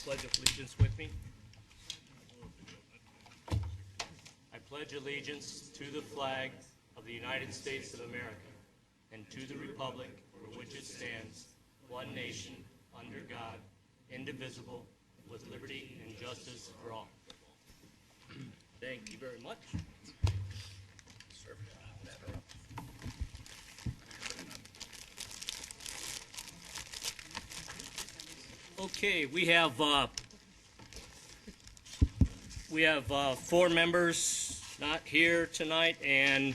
pledge allegiance with me? I pledge allegiance to the flag of the United States of America and to the republic for which it stands, one nation, under God, indivisible, with liberty and justice for all. Thank you very much. Okay, we have 4 members not here tonight, and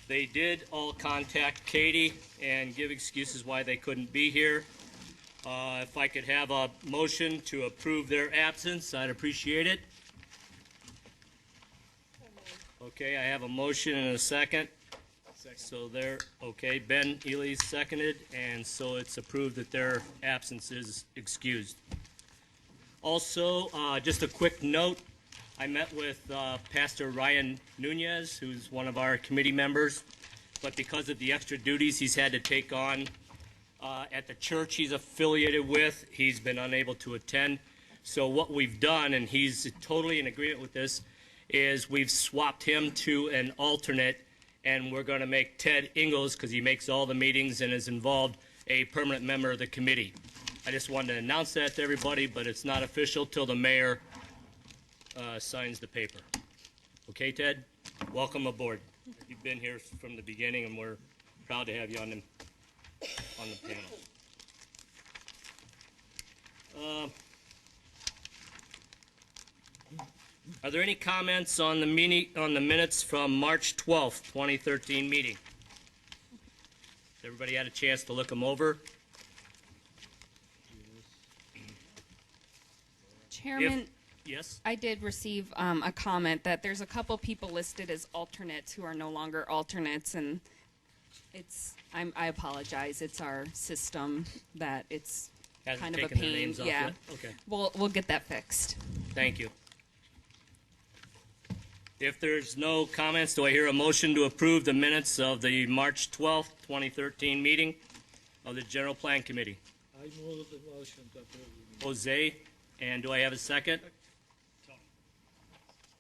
they did all contact Katie and give excuses why they couldn't be here. If I could have a motion to approve their absence, I'd appreciate it. Okay, I have a motion and a second. So they're okay. Ben Ely seconded, and so it's approved that their absence is excused. Also, just a quick note, I met with Pastor Ryan Nunez, who's one of our committee members, but because of the extra duties he's had to take on at the church he's affiliated with, he's been unable to attend. So what we've done, and he's totally in agreement with this, is we've swapped him to an alternate, and we're going to make Ted Ingalls, because he makes all the meetings and is involved, a permanent member of the committee. I just wanted to announce that to everybody, but it's not official till the mayor signs the paper. Okay, Ted? Welcome aboard. You've been here from the beginning, and we're proud to have you on the panel. Are there any comments on the minutes from March 12th, 2013 meeting? Everybody had a chance to look them over? Chairman, yes? I did receive a comment that there's a couple people listed as alternates who are no longer alternates, and I apologize. It's our system that it's Hasn't kind of a taken their pain. names off Yeah. yet? Okay. We'll get that fixed. Thank you. If there's no comments, do I hear a motion to approve the minutes of the March 12th, 2013 meeting of the General Plan Committee? I move the motion to approve. Jose, and do I have a second?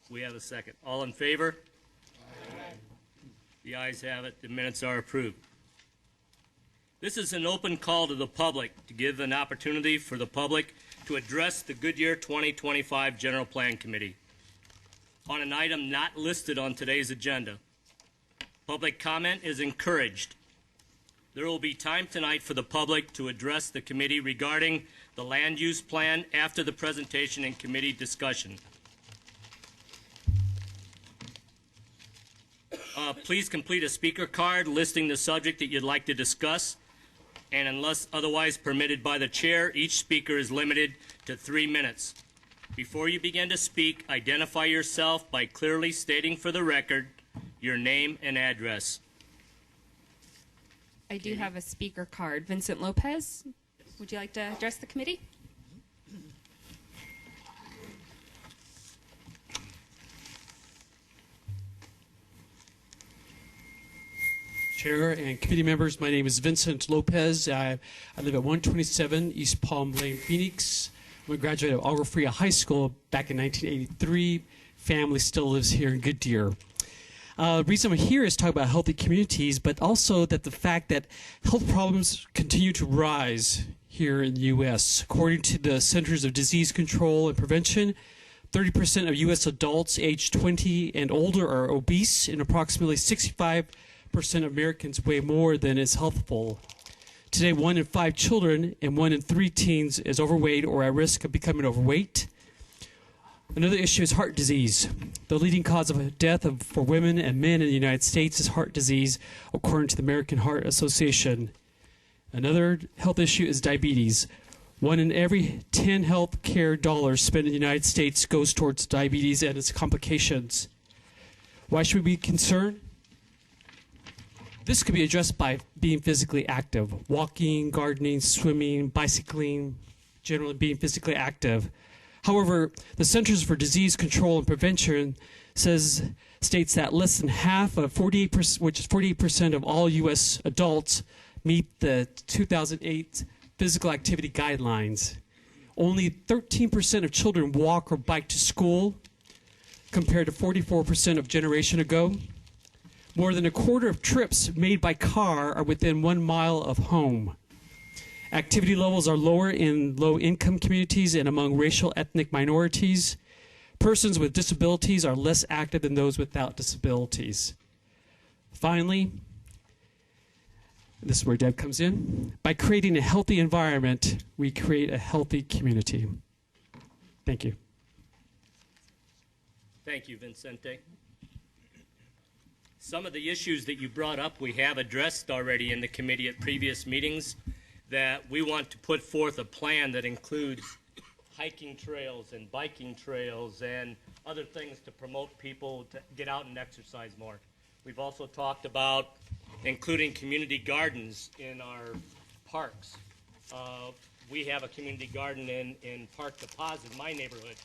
We have a second. All in favor? Aye. The ayes have it. The minutes are approved. This is an open call to the public to give an opportunity for the public to address the Goodyear 2025 General Plan Committee on an item not listed on today's agenda. Public comment is encouraged. There will be time tonight for the public to address the committee regarding the land use plan after the presentation and committee discussion. Please complete a speaker card listing the subject that you'd like to discuss, and unless otherwise permitted by the chair, each speaker is limited to 3 minutes. Before you begin to speak, identify yourself by clearly stating for the record your name and address. I do have a speaker card. Vincent Lopez, would you like to address the committee? Chair and committee members, my name is Vincent Lopez. I live at 127 East Palm Lane, Phoenix. I'm a graduate of Agua Fria High School back in 1983. Family still lives here in Goodyear. The reason I'm here is to talk about healthy communities, but also that the fact that health problems continue to rise here in the U.S. According to the Centers of Disease Control and Prevention, 30% of U.S. adults aged 20 and older are obese, and approximately 65% of Americans weigh more than is healthful. Today, 1 in 5 children and 1 in 3 teens is overweight or at risk of becoming overweight. Another issue is heart disease. The leading cause of death for women and men in the United States is heart disease, according to the American Heart Association. Another health issue is diabetes. 1 in every 10 health care dollars spent in the United States goes towards diabetes and its complications. Why should we be concerned? This could be addressed by being physically active, walking, gardening, swimming, bicycling, generally being physically active. However, the Centers for Disease Control and Prevention states that less than half of 48%, which is 48% of all U.S. adults, meet the 2008 physical activity guidelines. Only 13% of children walk or bike to school, compared to 44% of a generation ago. More than a quarter of trips made by car are within 1 mile of home. Activity levels are lower in low-income communities and among racial ethnic minorities. Persons with disabilities are less active than those without disabilities. Finally, this is where Deb comes in. By creating a healthy environment, we create a healthy community. Thank you. Thank you, Vincente. Some of the issues that you brought up we have addressed already in the committee at previous meetings, that we want to put forth a plan that includes hiking trails and biking trails and other things to promote people to get out and exercise more. We've also talked about including community gardens in our parks. We have a community garden in Park Deposit, my neighborhood,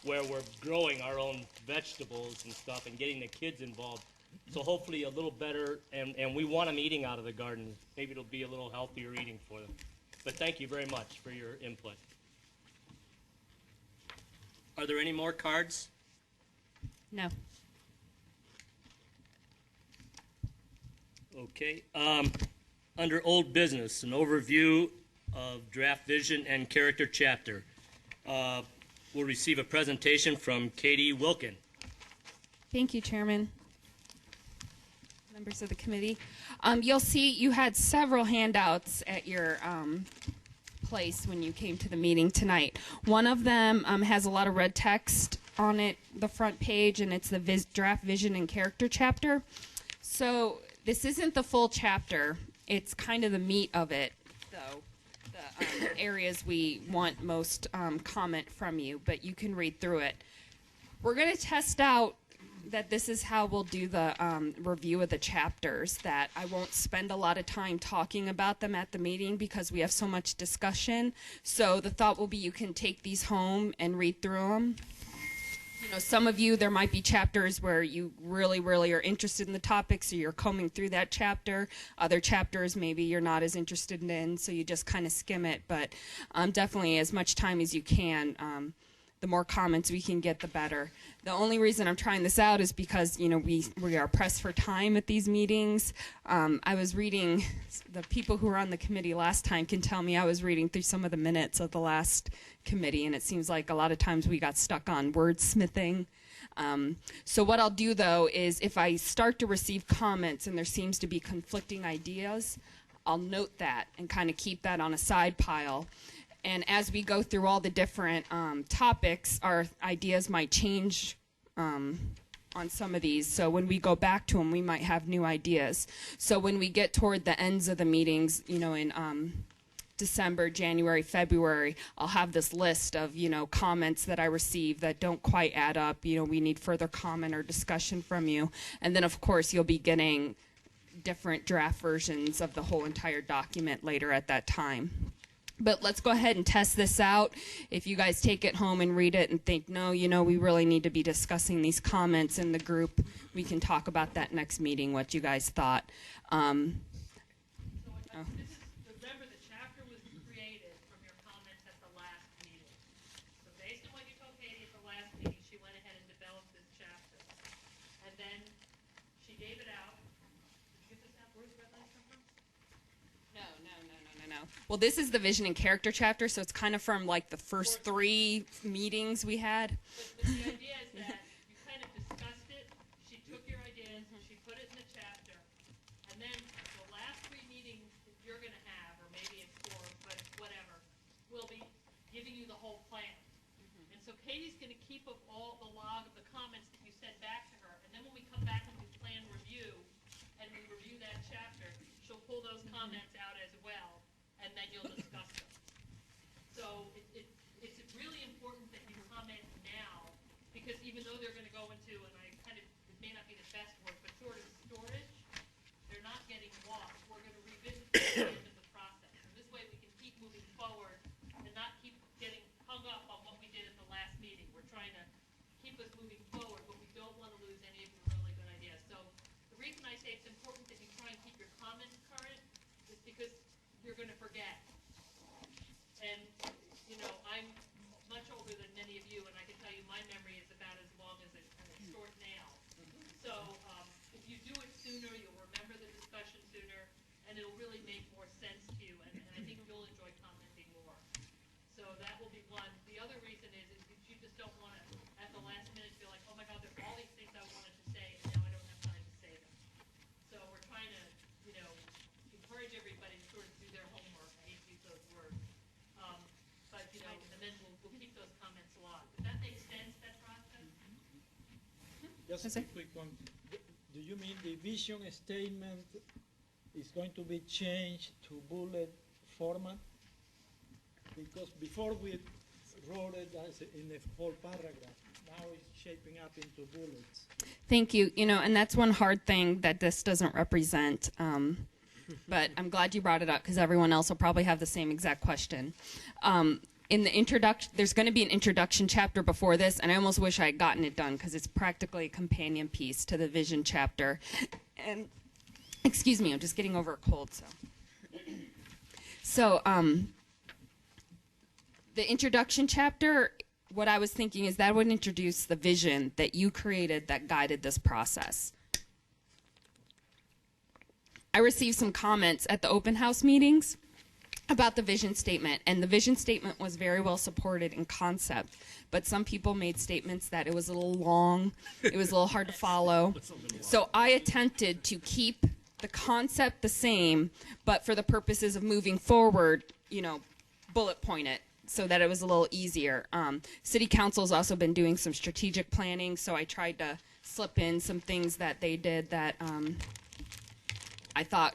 where we're growing our own vegetables and stuff and getting the kids involved. So hopefully a little better, and we want them eating out of the garden. Maybe it'll be a little healthier eating for them. But thank you very much for your input. Are there any more cards? No. Okay. Under old business, an overview of draft vision and character chapter. We'll receive a presentation from Katie Wilkin. Thank you, Chairman. Members of the committee. You'll see you had several handouts at your place when you came to the meeting tonight. One of them has a lot of red text on it, the front page, and it's the draft vision and character chapter. So this isn't the full chapter. It's kind of the meat of it, though. The areas we want most comment from you, but you can read through it. We're going to test out that this is how we'll do the review of the chapters, that I won't spend a lot of time talking about them at the meeting because we have so much discussion. So the thought will be you can take these home and read through them. You know, some of you, there might be chapters where you really, really are interested in the topic, so you're combing through that chapter. Other chapters maybe you're not as interested in, so you just kind of skim it. But definitely as much time as you can. The more comments we can get, the better. The only reason I'm trying this out is because, you know, we are pressed for time at these meetings. I was reading, the people who were on the committee last time can tell me I was reading through some of the minutes of the last committee, and it seems like a lot of times we got stuck on wordsmithing. So what I'll do, though, is if I start to receive comments and there seems to be conflicting ideas, I'll note that and kind of keep that on a side pile. And as we go through all the different topics, our ideas might change on some of these. So when we go back to them, we might have new ideas. So when we get toward the ends of the meetings, you know, in December, January, February, I'll have this list of, you know, comments that I receive that don't quite add up. You know, we need further comment or discussion from you. And then, of course, you'll be getting different draft versions of the whole entire document later at that time. But let's go ahead and test this out. If you guys take it home and read it and think, no, you know, we really need to be discussing these comments in the group, we can talk about that next meeting, what you guys thought. Remember, the chapter was created from your comments at the last meeting. So based on what you told Katie at the last meeting, she went ahead and developed this chapter. And then she gave it out. Did you get this out? Where's the red line come from? No. Well, this is the vision and character chapter, so it's kind of from like the first 3 meetings we had. But the idea is that you kind of discussed it. She took your ideas, she put it in the chapter, and then the last 3 meetings that you're going to have, or maybe it's 4, but whatever, will be giving you the whole plan. And so Katie's going to keep up all the log of the comments that you sent back to her, and then when we come back and do plan review, and we review that chapter, she'll pull those comments out as well, and then you'll discuss them. So it's really important that you comment now, because even though they're going to go into, and it may not be the best word, but sort of storage, they're not getting lost. We're going to revisit them at the end of the process. And this way we can keep moving forward and not keep getting hung up on what we did at the last meeting. We're trying to keep us moving forward, but we don't want to lose any of your really good ideas. So the reason I say it's important that you try and keep your comments current is because you're going to forget. And, you I'm much older than many of you, and I can tell you my memory is about as long as it's short now. So, if you do it sooner, you'll remember the discussion sooner, and it'll really make more sense to you, and I think you'll enjoy commenting more. So that will be one. The other reason is that you just don't want to, at the last minute, feel like, oh my God, there's all these things I wanted to say, and now I don't have time to say them. So we're trying to, encourage everybody to sort of do their homework. I hate to use those words. But, and then we'll keep those comments alive. Does that make sense, that process? Just a quick one. Do you mean the vision statement is going to be changed to bullet format? Because before we wrote it as in a whole paragraph, now it's shaping up into bullets. Thank you. And that's one hard thing that this doesn't represent. But I'm glad you brought it up because everyone else will probably have the same exact question. In the introduction, there's going to be an introduction chapter before this, and I almost wish I had gotten it done because it's practically a companion piece to the vision chapter. And excuse me, I'm just getting over a cold. So the introduction chapter, what I was thinking is that would introduce the vision that you created that guided this process. I received some comments at the open house meetings about the vision statement, and the vision statement was very well supported in concept, but some people made statements that it was a little long, it was a little hard to follow. So I attempted to keep the concept the same, but for the purposes of moving forward, bullet point it so that it was a little easier. City Council's also been doing some strategic planning, so I tried to slip in some things that they did that I thought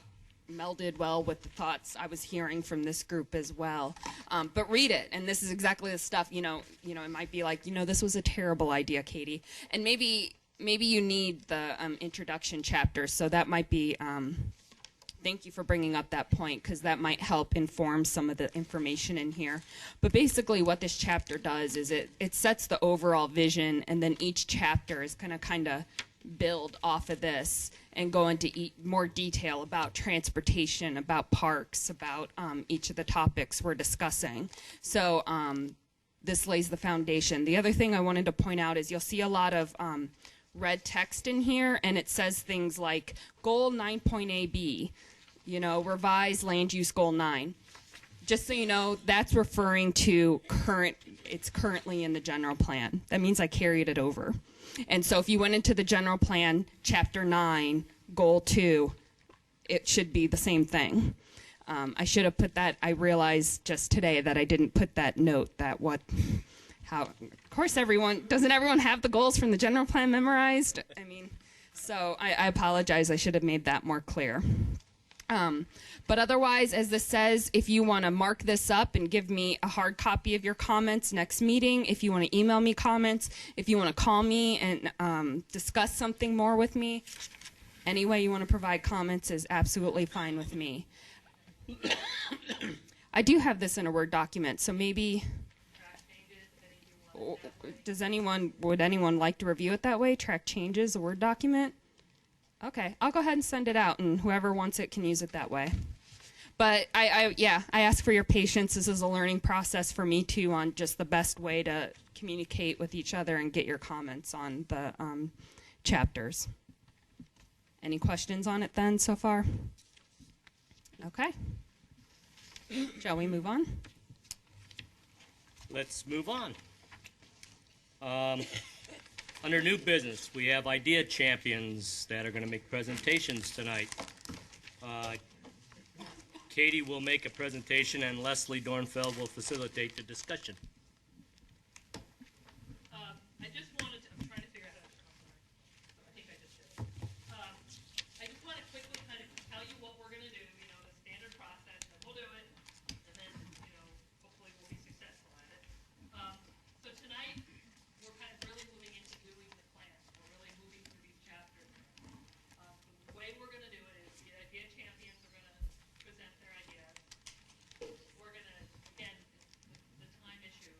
melded well with the thoughts I was hearing from this group as well. But read it, and this is exactly the stuff, it might be like, this was a terrible idea, Katie. And maybe you need the introduction chapter, so that might be, thank you for bringing up that point, because that might help inform some of the information in here. But basically what this chapter does is it sets the overall vision, and then each chapter is going to kind of build off of this and go into more detail about transportation, about parks, about each of the topics we're discussing. So this lays the foundation. The other thing I wanted to point out is you'll see a lot of red text in here, and it says things like Goal 9.AB, revise land use Goal 9. Just so you know, that's referring to it's currently in the general plan. That means I carried it over. And so if you went into the general plan, chapter 9, goal 2, it should be the same thing. I should have put that. I realized just today that I didn't put that note of course doesn't everyone have the goals from the general plan memorized? So I apologize. I should have made that more clear. But otherwise, as this says, if you want to mark this up and give me a hard copy of your comments next meeting, if you want to email me comments, if you want to call me and discuss something more with me, any way you want to provide comments is absolutely fine with me. I do have this in a Word document, so maybe... Would anyone like to review it that way? Track changes, a Word document? Okay, I'll go ahead and send it out, and whoever wants it can use it that way. But I ask for your patience. This is a learning process for me too on just the best way to communicate with each other and get your comments on the chapters. Any questions on it then so far? Okay. Shall we move on? Let's move on. Under new business, we have idea champions that are going to make presentations tonight. Katie will make a presentation and Leslie Dornfeld will facilitate the discussion. I just wanted to, I'm trying to figure out how to talk tonight. I think I just did. I just want to quickly kind of tell you what we're going to do, the standard process, and we'll do it, and then, hopefully we'll be successful at it. So tonight, we're kind of really moving into doing the plan. We're really moving through these chapters. The way we're going to do it is the idea champions are going to present their ideas. We're going to, again, the time issue.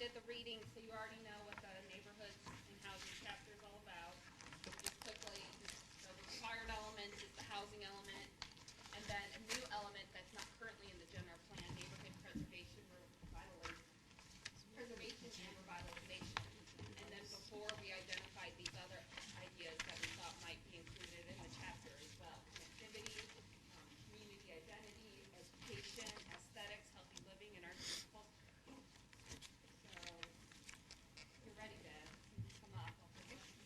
did the reading, so you already know what the neighborhoods and housing chapter is all about. Just quickly, the required element is the housing element, and then a new element that's not currently in the general plan, neighborhood preservation and revitalization. And then before, we identified these other ideas that we thought might be included in the chapter as well. Connectivity, community identity, education, aesthetics, healthy living, and arts and culture. So, you're ready, Deb. Come up. I'll take it.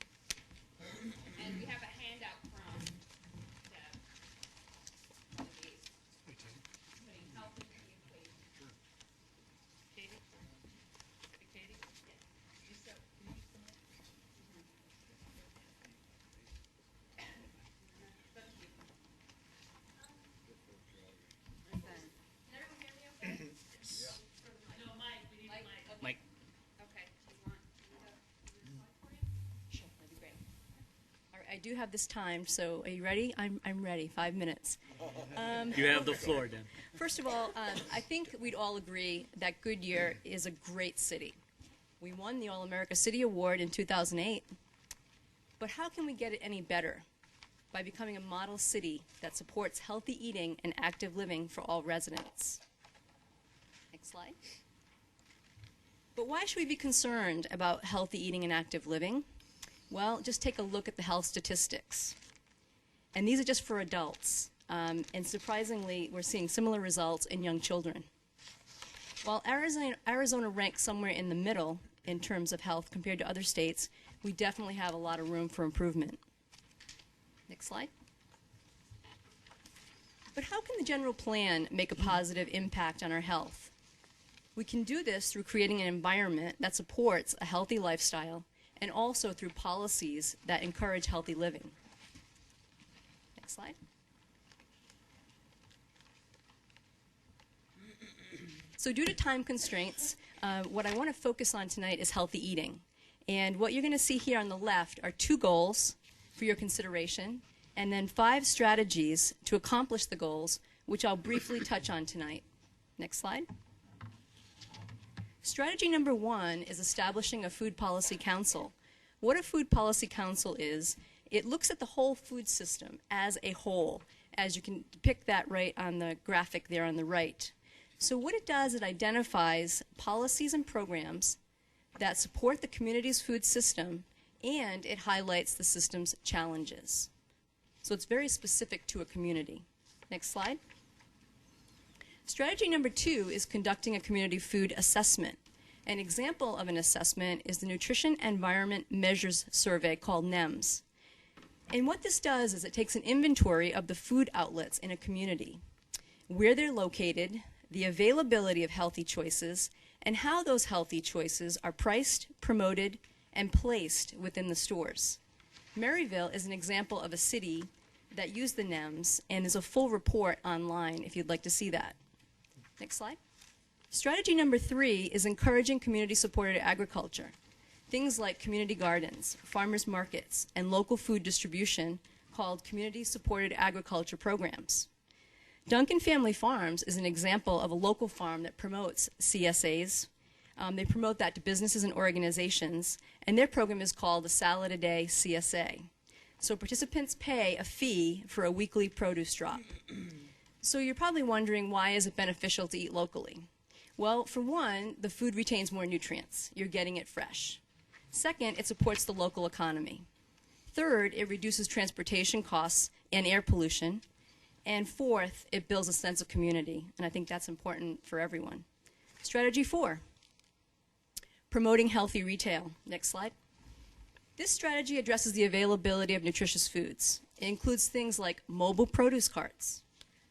And we have a handout from Deb. One of these. Putting health into the equation. Katie? Hey, Katie? Yes. You said, can you come up? Thank you. And then, can everyone hear me okay? No, Mike, we need a Mike? mic. Okay. Mike. Okay. Do you want me to slide for you? Sure, that'd be great. All right, I do have this timed, so are you ready? I'm ready. 5 minutes. You have the floor, Deb. First of all, I think we'd all agree that Goodyear is a great city. We won the All-America City Award in 2008. But how can we get it any better? By becoming a model city that supports healthy eating and active living for all residents. Next slide. But why should we be concerned about healthy eating and active living? Well, just take a look at the health statistics. And these are just for adults. And surprisingly, we're seeing similar results in young children. While Arizona ranks somewhere in the middle in terms of health compared to other states, we definitely have a lot of room for improvement. Next slide. But how can the general plan make a positive impact on our health? We can do this through creating an environment that supports a healthy lifestyle and also through policies that encourage healthy living. Next slide. So due to time constraints, what I want to focus on tonight is healthy eating. And what you're going to see here on the left are 2 goals for your consideration, and then 5 strategies to accomplish the goals, which I'll briefly touch on tonight. Next slide. Strategy number 1 is establishing a food policy council. What a food policy council is, it looks at the whole food system as a whole, as you can depict that right on the graphic there on the right. So what it does, it identifies policies and programs that support the community's food system, and it highlights the system's challenges. So it's very specific to a community. Next slide. Strategy number 2 is conducting a community food assessment. An example of an assessment is the Nutrition Environment Measures Survey called NEMS. And what this does is it takes an inventory of the food outlets in a community, where they're located, the availability of healthy choices, and how those healthy choices are priced, promoted, and placed within the stores. Maryville is an example of a city that used the NEMS, and there's a full report online if you'd like to see that. Next slide. Strategy number 3 is encouraging community-supported agriculture. Things like community gardens, farmers markets, and local food distribution called community-supported agriculture programs. Duncan Family Farms is an example of a local farm that promotes CSAs. They promote that to businesses and organizations, and their program is called the Salad a Day CSA. So participants pay a fee for a weekly produce drop. So you're probably wondering, why is it beneficial to eat locally? Well, for one, the food retains more nutrients. You're getting it fresh. Second, it supports the local economy. Third, it reduces transportation costs and air pollution. And fourth, it builds a sense of community, and I think that's important for everyone. Strategy 4, promoting healthy retail. Next slide. This strategy addresses the availability of nutritious foods. It includes things like mobile produce carts,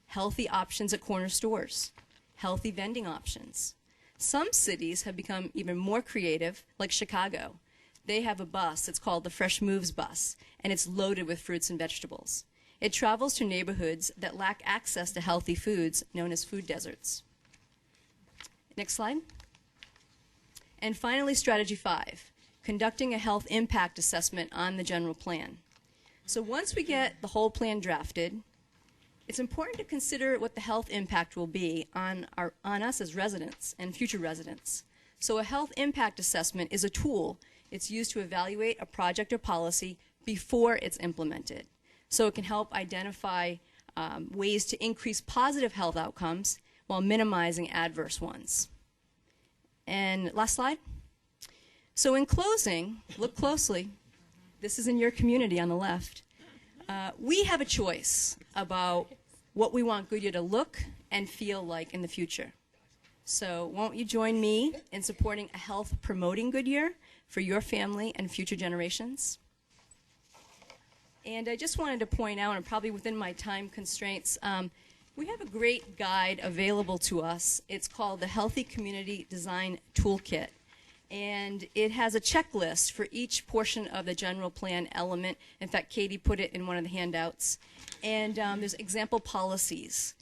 healthy options at corner stores, healthy vending options. Some cities have become even more creative, like Chicago. They have a bus, it's called the Fresh Moves bus, and it's loaded with fruits and vegetables. It travels to neighborhoods that lack access to healthy foods, known as food deserts. Next slide. And finally, strategy 5, conducting a health impact assessment on the general plan. So once we get the whole plan drafted, it's important to consider what the health impact will be on us as residents and future residents. So a health impact assessment is a tool. It's used to evaluate a project or policy before it's implemented. So it can help identify ways to increase positive health outcomes while minimizing adverse ones. And last slide. So in closing, look closely. This is in your community on the left. We have a choice about what we want Goodyear to look and feel like in the future. So won't you join me in supporting a health-promoting Goodyear for your family and future generations? And I just wanted to point out, and probably within my time constraints, we have a great guide available to us. It's called the Healthy Community Design Toolkit. And it has a checklist for each portion of the general plan element. In fact, Katie put it in one of the handouts. And there's example policies.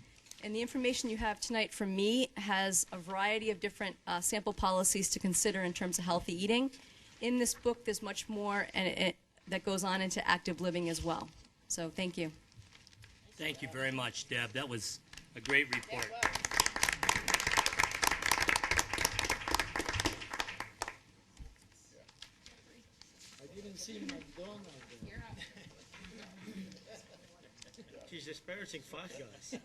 And the information you have tonight from me has a variety of different sample policies to consider in terms of healthy eating. In this book, there's much more that goes on into active living as well. So thank you. Thank you very much, Deb. That was a great report. I didn't see McDonald's there. She's disparaging Five Guys.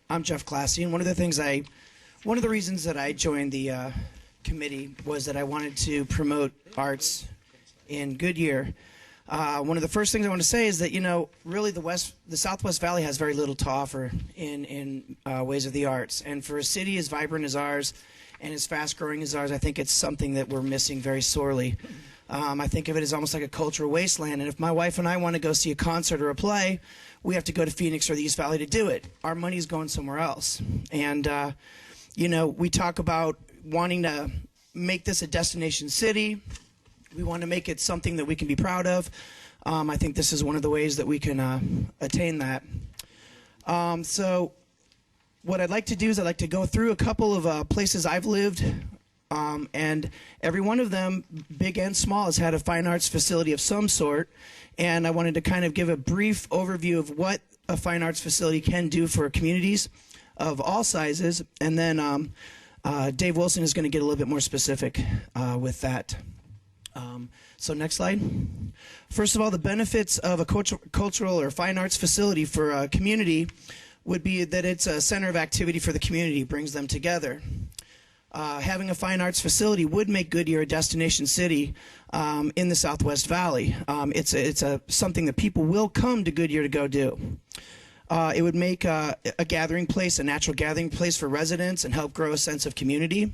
I'm Jeff Classy, and one of the reasons that I joined the committee was that I wanted to promote arts in Goodyear. One of the first things I want to say is that, really the Southwest Valley has very little to offer in ways of the arts. And for a city as vibrant as ours and as fast-growing as ours, I think it's something that we're missing very sorely. I think of it as almost like a cultural wasteland. And if my wife and I want to go see a concert or a play, we have to go to Phoenix or the East Valley to do it. Our money's going somewhere else. And, we talk about wanting to make this a destination city. We want to make it something that we can be proud of. I think this is one of the ways that we can attain that. So what I'd like to do is I'd like to go through a couple of places I've lived, and every one of them, big and small, has had a fine arts facility of some sort. And I wanted to kind of give a brief overview of what a fine arts facility can do for communities of all sizes. And then Dave Wilson is going to get a little bit more specific with that. So next slide. First of all, the benefits of a cultural or fine arts facility for a community would be that it's a center of activity for the community, brings them together. Having a fine arts facility would make Goodyear a destination city in the Southwest Valley. It's something that people will come to Goodyear to go do. It would make a gathering place, a natural gathering place for residents and help grow a sense of community.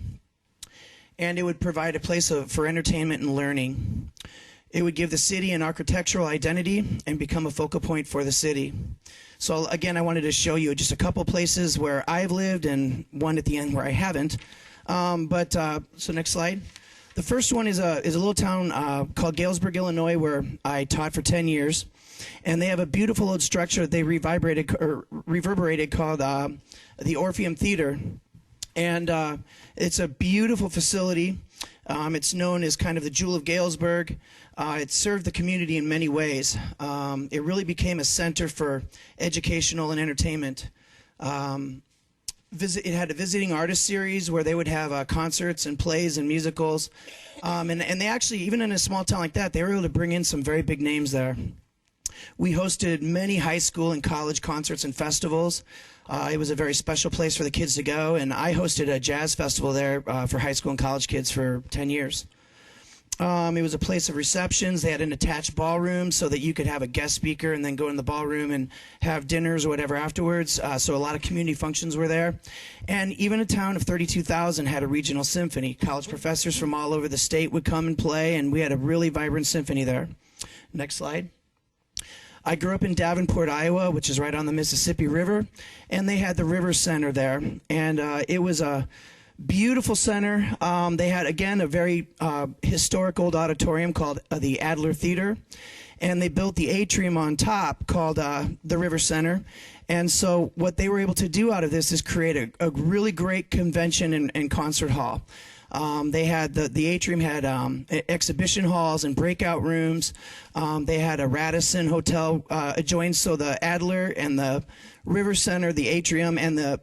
And it would provide a place for entertainment and learning. It would give the city an architectural identity and become a focal point for the city. So again, I wanted to show you just a couple places where I've lived and one at the end where I haven't. So next slide. The first one is a little town called Galesburg, Illinois, where I taught for 10 years. And they have a beautiful old structure that they reverberated called the Orpheum Theater. And it's a beautiful facility. It's known as kind of the Jewel of Galesburg. It served the community in many ways. It really became a center for educational and entertainment. It had a visiting artist series where they would have concerts and plays and musicals. And they actually, even in a small town like that, they were able to bring in some very big names there. We hosted many high school and college concerts and festivals. It was a very special place for the kids to go, and I hosted a jazz festival there for high school and college kids for 10 years. It was a place of receptions. They had an attached ballroom so that you could have a guest speaker and then go in the ballroom and have dinners or whatever afterwards. So a lot of community functions were there. And even a town of 32,000 had a regional symphony. College professors from all over the state would come and play, and we had a really vibrant symphony there. Next slide. I grew up in Davenport, Iowa, which is right on the Mississippi River, and they had the River Center there. And it was a beautiful center. They had, again, a very historic old auditorium called the Adler Theater, and they built the atrium on top called the River Center. And so what they were able to do out of this is create a really great convention and concert hall. They had the atrium had exhibition halls and breakout rooms. They had a Radisson hotel adjoined, so the Adler and the River Center, the atrium, and the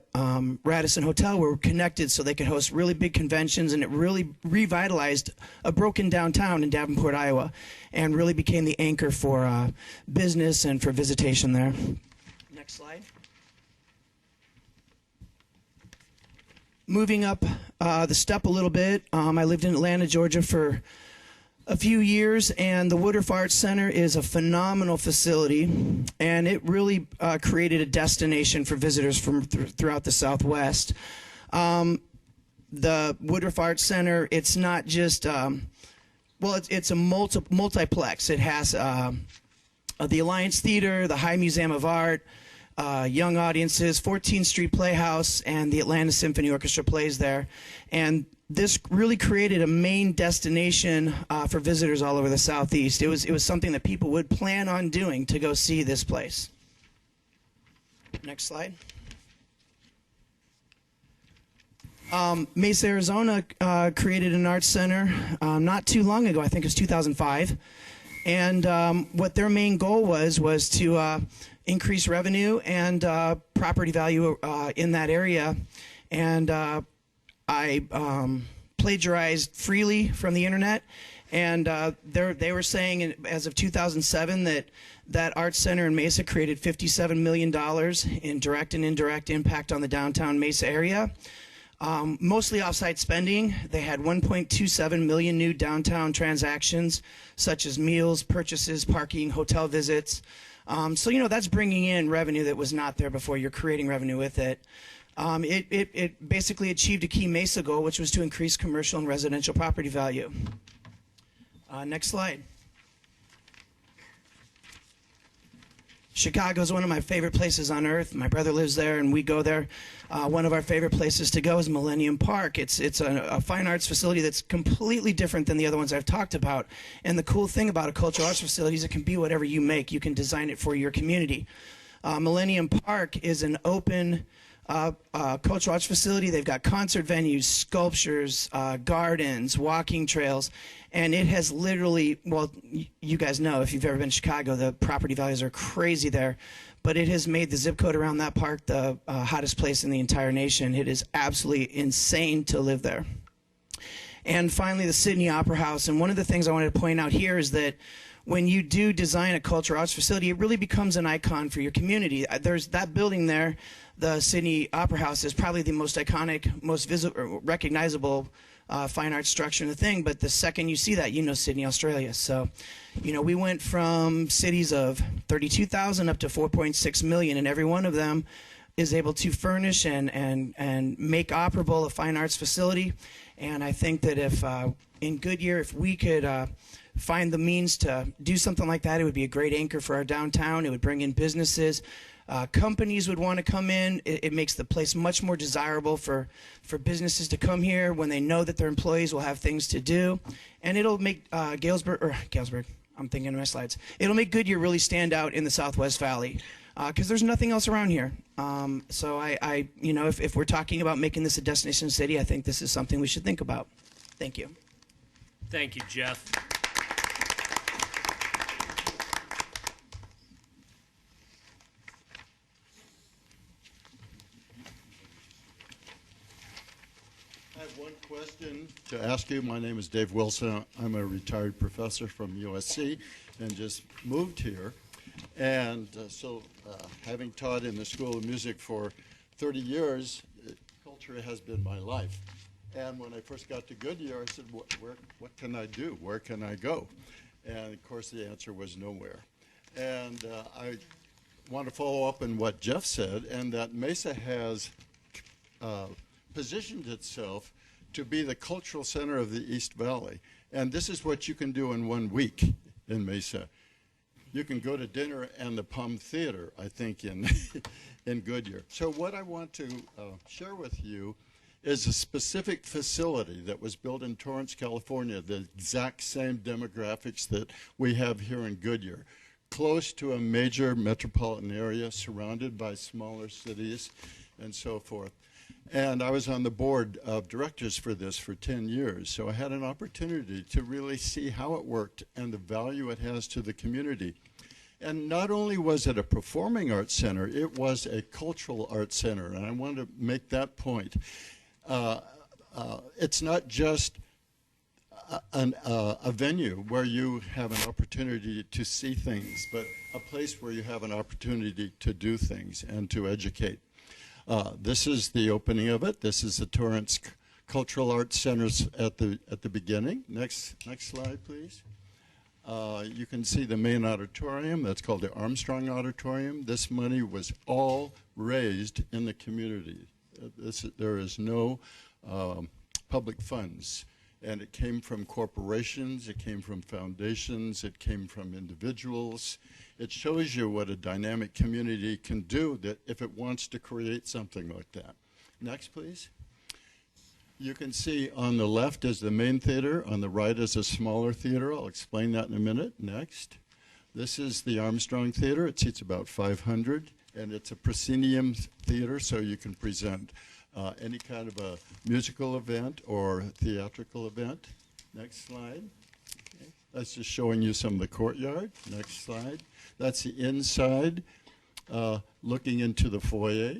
Radisson hotel were connected, so they could host really big conventions, and it really revitalized a broken downtown in Davenport, Iowa, and really became the anchor for business and for visitation there. Next slide. Moving up the step a little bit, I lived in Atlanta, Georgia for a few years, and the Woodruff Arts Center is a phenomenal facility, and it really created a destination for visitors from throughout the Southwest. The Woodruff Arts Center, it's not just, it's a multiplex. It has the Alliance Theater, the High Museum of Art, young audiences, 14th Street Playhouse, and the Atlanta Symphony Orchestra plays there. And this really created a main destination for visitors all over the Southeast. It was something that people would plan on doing to go see this place. Next slide. Mesa, Arizona created an arts center not too long ago. I think it was 2005. And what their main goal was to increase revenue and property value in that area. And I plagiarized freely from the internet, and they were saying as of 2007 that Arts Center in Mesa created $57 million in direct and indirect impact on the downtown Mesa area. Mostly off-site spending. They had 1.27 million new downtown transactions, such as meals, purchases, parking, hotel visits. So, that's bringing in revenue that was not there before. You're creating revenue with it. It basically achieved a key Mesa goal, which was to increase commercial and residential property value. Next slide. Chicago is one of my favorite places on earth. My brother lives there, and we go there. One of our favorite places to go is Millennium Park. It's a fine arts facility that's completely different than the other ones I've talked about. And the cool thing about a cultural arts facility is it can be whatever you make. You can design it for your community. Millennium Park is an open cultural arts facility. They've got concert venues, sculptures, gardens, walking trails, and it has literally, well, you guys know if you've ever been to Chicago, the property values are crazy there, but it has made the zip code around that park the hottest place in the entire nation. It is absolutely insane to live there. And finally, the Sydney Opera House, and one of the things I wanted to point out here is that when you do design a cultural arts facility, it really becomes an icon for your community. There's that building there, the Sydney Opera House, is probably the most iconic, most recognizable fine arts structure in the thing, but the second you see that, you know Sydney, Australia. So, we went from cities of 32,000 up to 4.6 million, and every one of them is able to furnish and make operable a fine arts facility. And I think that if, in Goodyear, if we could find the means to do something like that, it would be a great anchor for our downtown. It would bring in businesses. Companies would want to come in. It makes the place much more desirable for businesses to come here when they know that their employees will have things to do. And it'll make Galesburg, I'm thinking of my slides. It'll make Goodyear really stand out in the Southwest Valley because there's nothing else around here. So if we're talking about making this a destination city, I think this is something we should think about. Thank you. Thank you, Jeff. I have one question to ask you. My name is Dave Wilson. I'm a retired professor from USC and just moved here. And having taught in the School of Music for 30 years, culture has been my life. And when I first got to Goodyear, I said, what can I do? Where can I go? And of course, the answer was nowhere. And I want to follow up on what Jeff said, and that Mesa has positioned itself to be the cultural center of the East Valley. And this is what you can do in 1 week in Mesa. You can go to dinner and the Palm Theater, I think, in Goodyear. So what I want to share with you is a specific facility that was built in Torrance, California, the exact same demographics that we have here in Goodyear, close to a major metropolitan area, surrounded by smaller cities and so forth. And I was on the board of directors for this for 10 years, so I had an opportunity to really see how it worked and the value it has to the community. And not only was it a performing arts center, it was a cultural arts center, and I want to make that point. It's not just a venue where you have an opportunity to see things, but a place where you have an opportunity to do things and to educate. This is the opening of it. This is the Torrance Cultural Arts Centers at the beginning. Next slide, please. You can see the main auditorium. That's called the Armstrong Auditorium. This money was all raised in the community. There is no public funds. And it came from corporations, it came from foundations, it came from individuals. It shows you what a dynamic community can do that if it wants to create something like that. Next, please. You can see on the left is the main theater, on the right is a smaller theater. I'll explain that in a minute. Next. This is the Armstrong Theater. It seats about 500, and it's a proscenium theater, so you can present any kind of a musical event or theatrical event. Next slide. Okay. That's just showing you some of the courtyard. Next slide. That's the inside, looking into the foyer.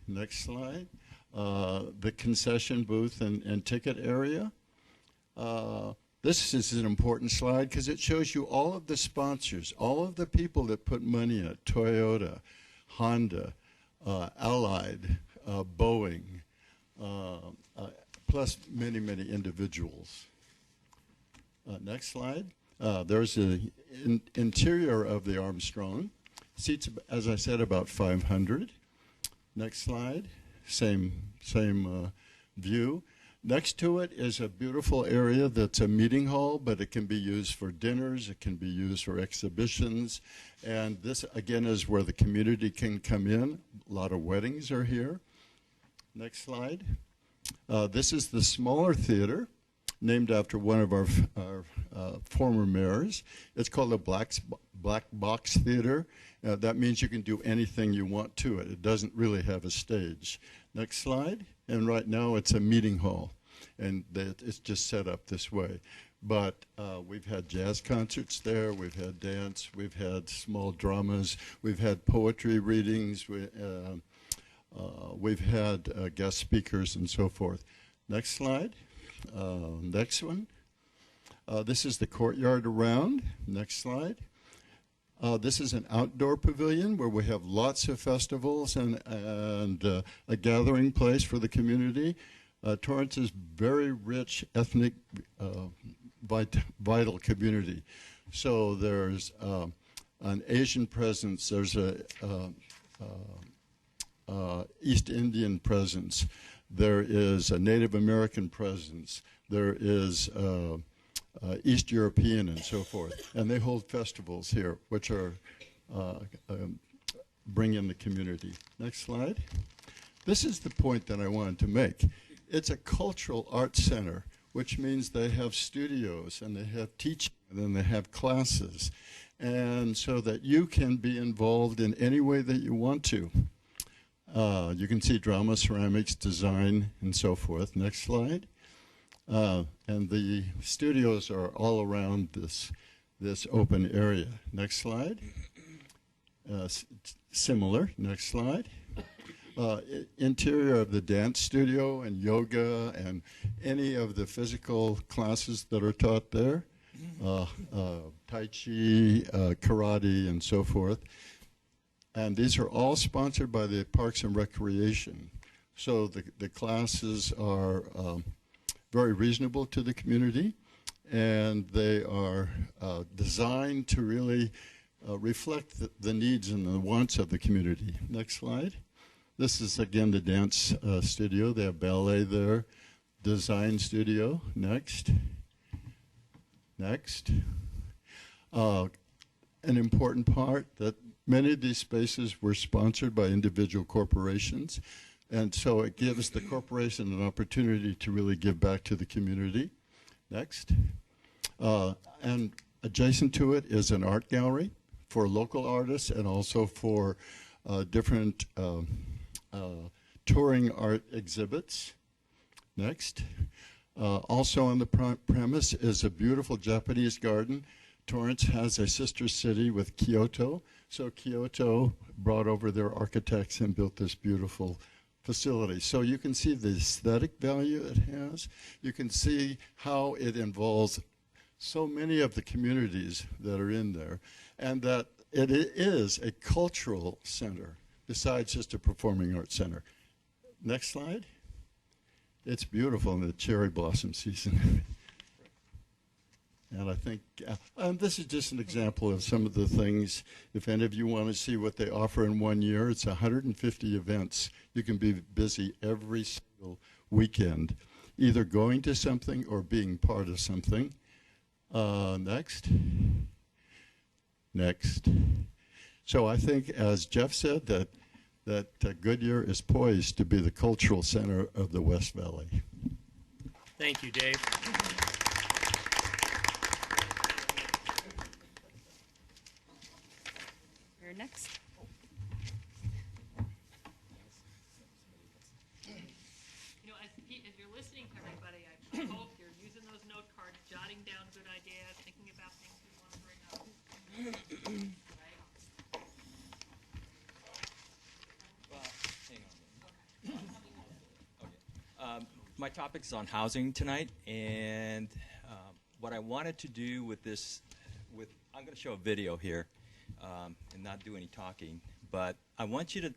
Next slide. The concession booth and ticket area. This is an important slide because it shows you all of the sponsors, all of the people that put money in it. Toyota, Honda, Allied, Boeing, plus many, many individuals. Next slide. There's the interior of the Armstrong. Seats, as I said, about 500. Next slide. Same view. Next to it is a beautiful area that's a meeting hall, but it can be used for dinners, it can be used for exhibitions, and this, again, is where the community can come in. A lot of weddings are here. Next slide. This is the smaller theater, named after one of our former mayors. It's called the Black Box Theater. That means you can do anything you want to it. It doesn't really have a stage. Next slide. And right now it's a meeting hall, and it's just set up this way. But we've had jazz concerts there, we've had dance, we've had small dramas, we've had poetry readings, we've had guest speakers and so forth. Next slide. Next one. This is the courtyard around. Next slide. This is an outdoor pavilion where we have lots of festivals and a gathering place for the community. Torrance is very rich, ethnic, vital community. So there's an Asian presence, there's a East Indian presence, there is a Native American presence, there is East European and so forth. And they hold festivals here, which are bring in the community. Next slide. This is the point that I wanted to make. It's a cultural arts center, which means they have studios and they have teaching and then they have classes. And so that you can be involved in any way that you want to. You can see drama, ceramics, design, and so forth. Next slide. And the studios are all around this open area. Next slide. Similar. Next slide. Interior of the dance studio and yoga and any of the physical classes that are taught there. Tai Chi, karate, and so forth. And these are all sponsored by the Parks and Recreation. So the classes are very reasonable to the community, and they are designed to really reflect the needs and the wants of the community. Next slide. This is, again, the dance studio. They have ballet there. Design studio. Next. Next. An important part that many of these spaces were sponsored by individual corporations, and so it gives the corporation an opportunity to really give back to the community. Next. And adjacent to it is an art gallery for local artists and also for different touring art exhibits. Next. Also on the premise is a beautiful Japanese garden. Torrance has a sister city with Kyoto. So Kyoto brought over their architects and built this beautiful facility. So you can see the aesthetic value it has. You can see how it involves so many of the communities that are in there, and that it is a cultural center besides just a performing arts center. Next slide. It's beautiful in the cherry blossom season. And I think this is just an example of some of the things. If any of you want to see what they offer in 1 year, it's 150 events. You can be busy every single weekend, either going to something or being part of something. Next. Next. So I think, as Jeff said, that Goodyear is poised to be the cultural center of the West Valley. Thank you, Dave. You're next. You know, as you're listening to everybody, I hope you're using those note cards, jotting down good ideas, thinking about things you want to bring up. Right? Hang on. Okay. My topic's on housing tonight, and what I wanted to do with this, I'm going to show a video here and not do any talking, but I want you to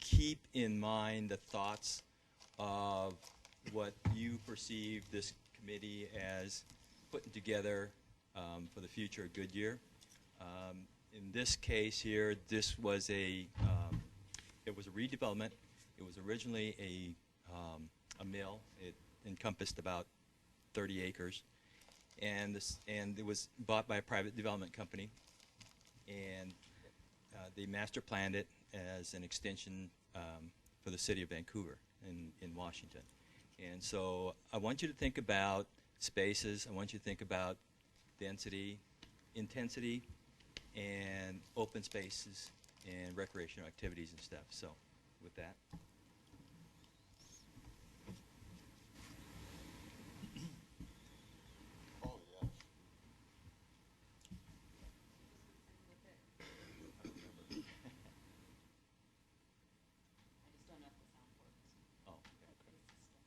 keep in mind the thoughts of what you perceive this committee as putting together for the future of Goodyear. In this case here, this was it was a redevelopment. It was originally a mill. It encompassed about 30 acres, and it was bought by a private development company, and they master planned it as an extension for the city of Vancouver in Washington. And so I want you to think about spaces. I want you to think about density, intensity, and open spaces and recreational activities and stuff. So with that.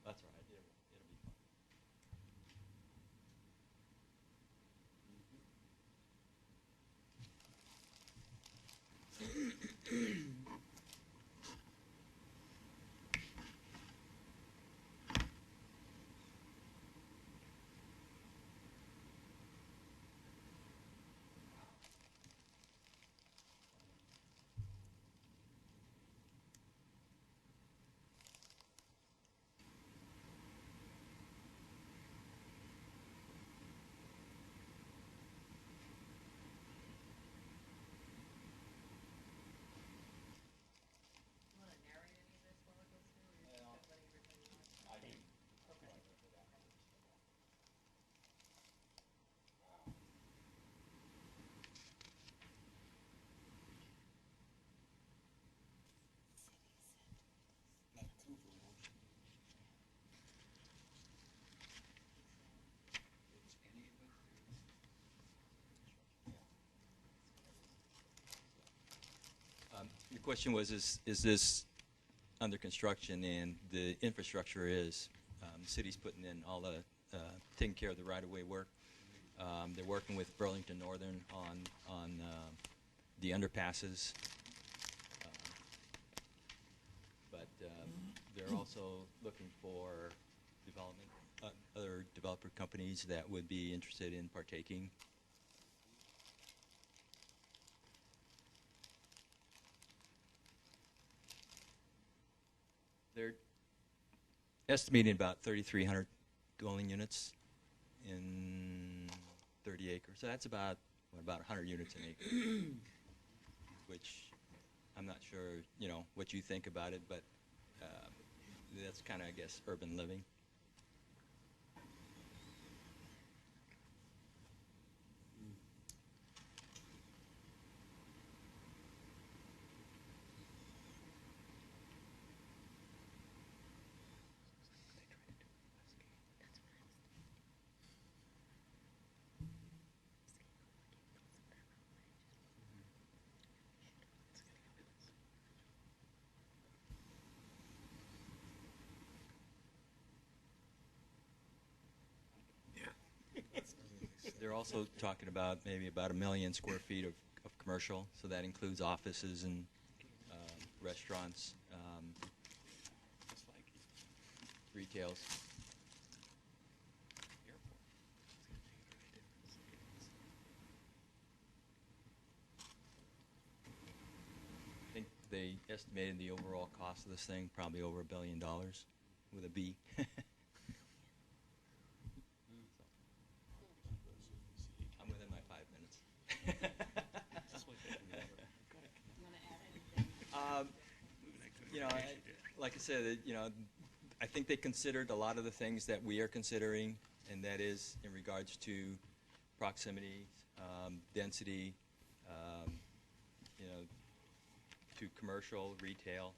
That's all right. It'll be fun. Your question was, is this under construction? And the infrastructure is. The city's putting in all the, taking care of the right-of-way work. They're working with Burlington Northern on the underpasses. But they're also looking for development, other developer companies that would be interested in partaking. They're estimating about 3,300 dwelling units in 30 acres. So that's about 100 units an acre, which I'm not sure, what you think about it, but that's kind of, I guess, urban living. they're also talking about maybe about 1 million square feet of commercial, so that includes offices and restaurants, retails. I think they estimated the overall cost of this thing probably over $1 billion with a B. I'm within my 5 minutes. You know, like I said, you know, I think they considered a lot of the things that we are considering, and that is in regards to proximity, density, you know, to commercial, retail,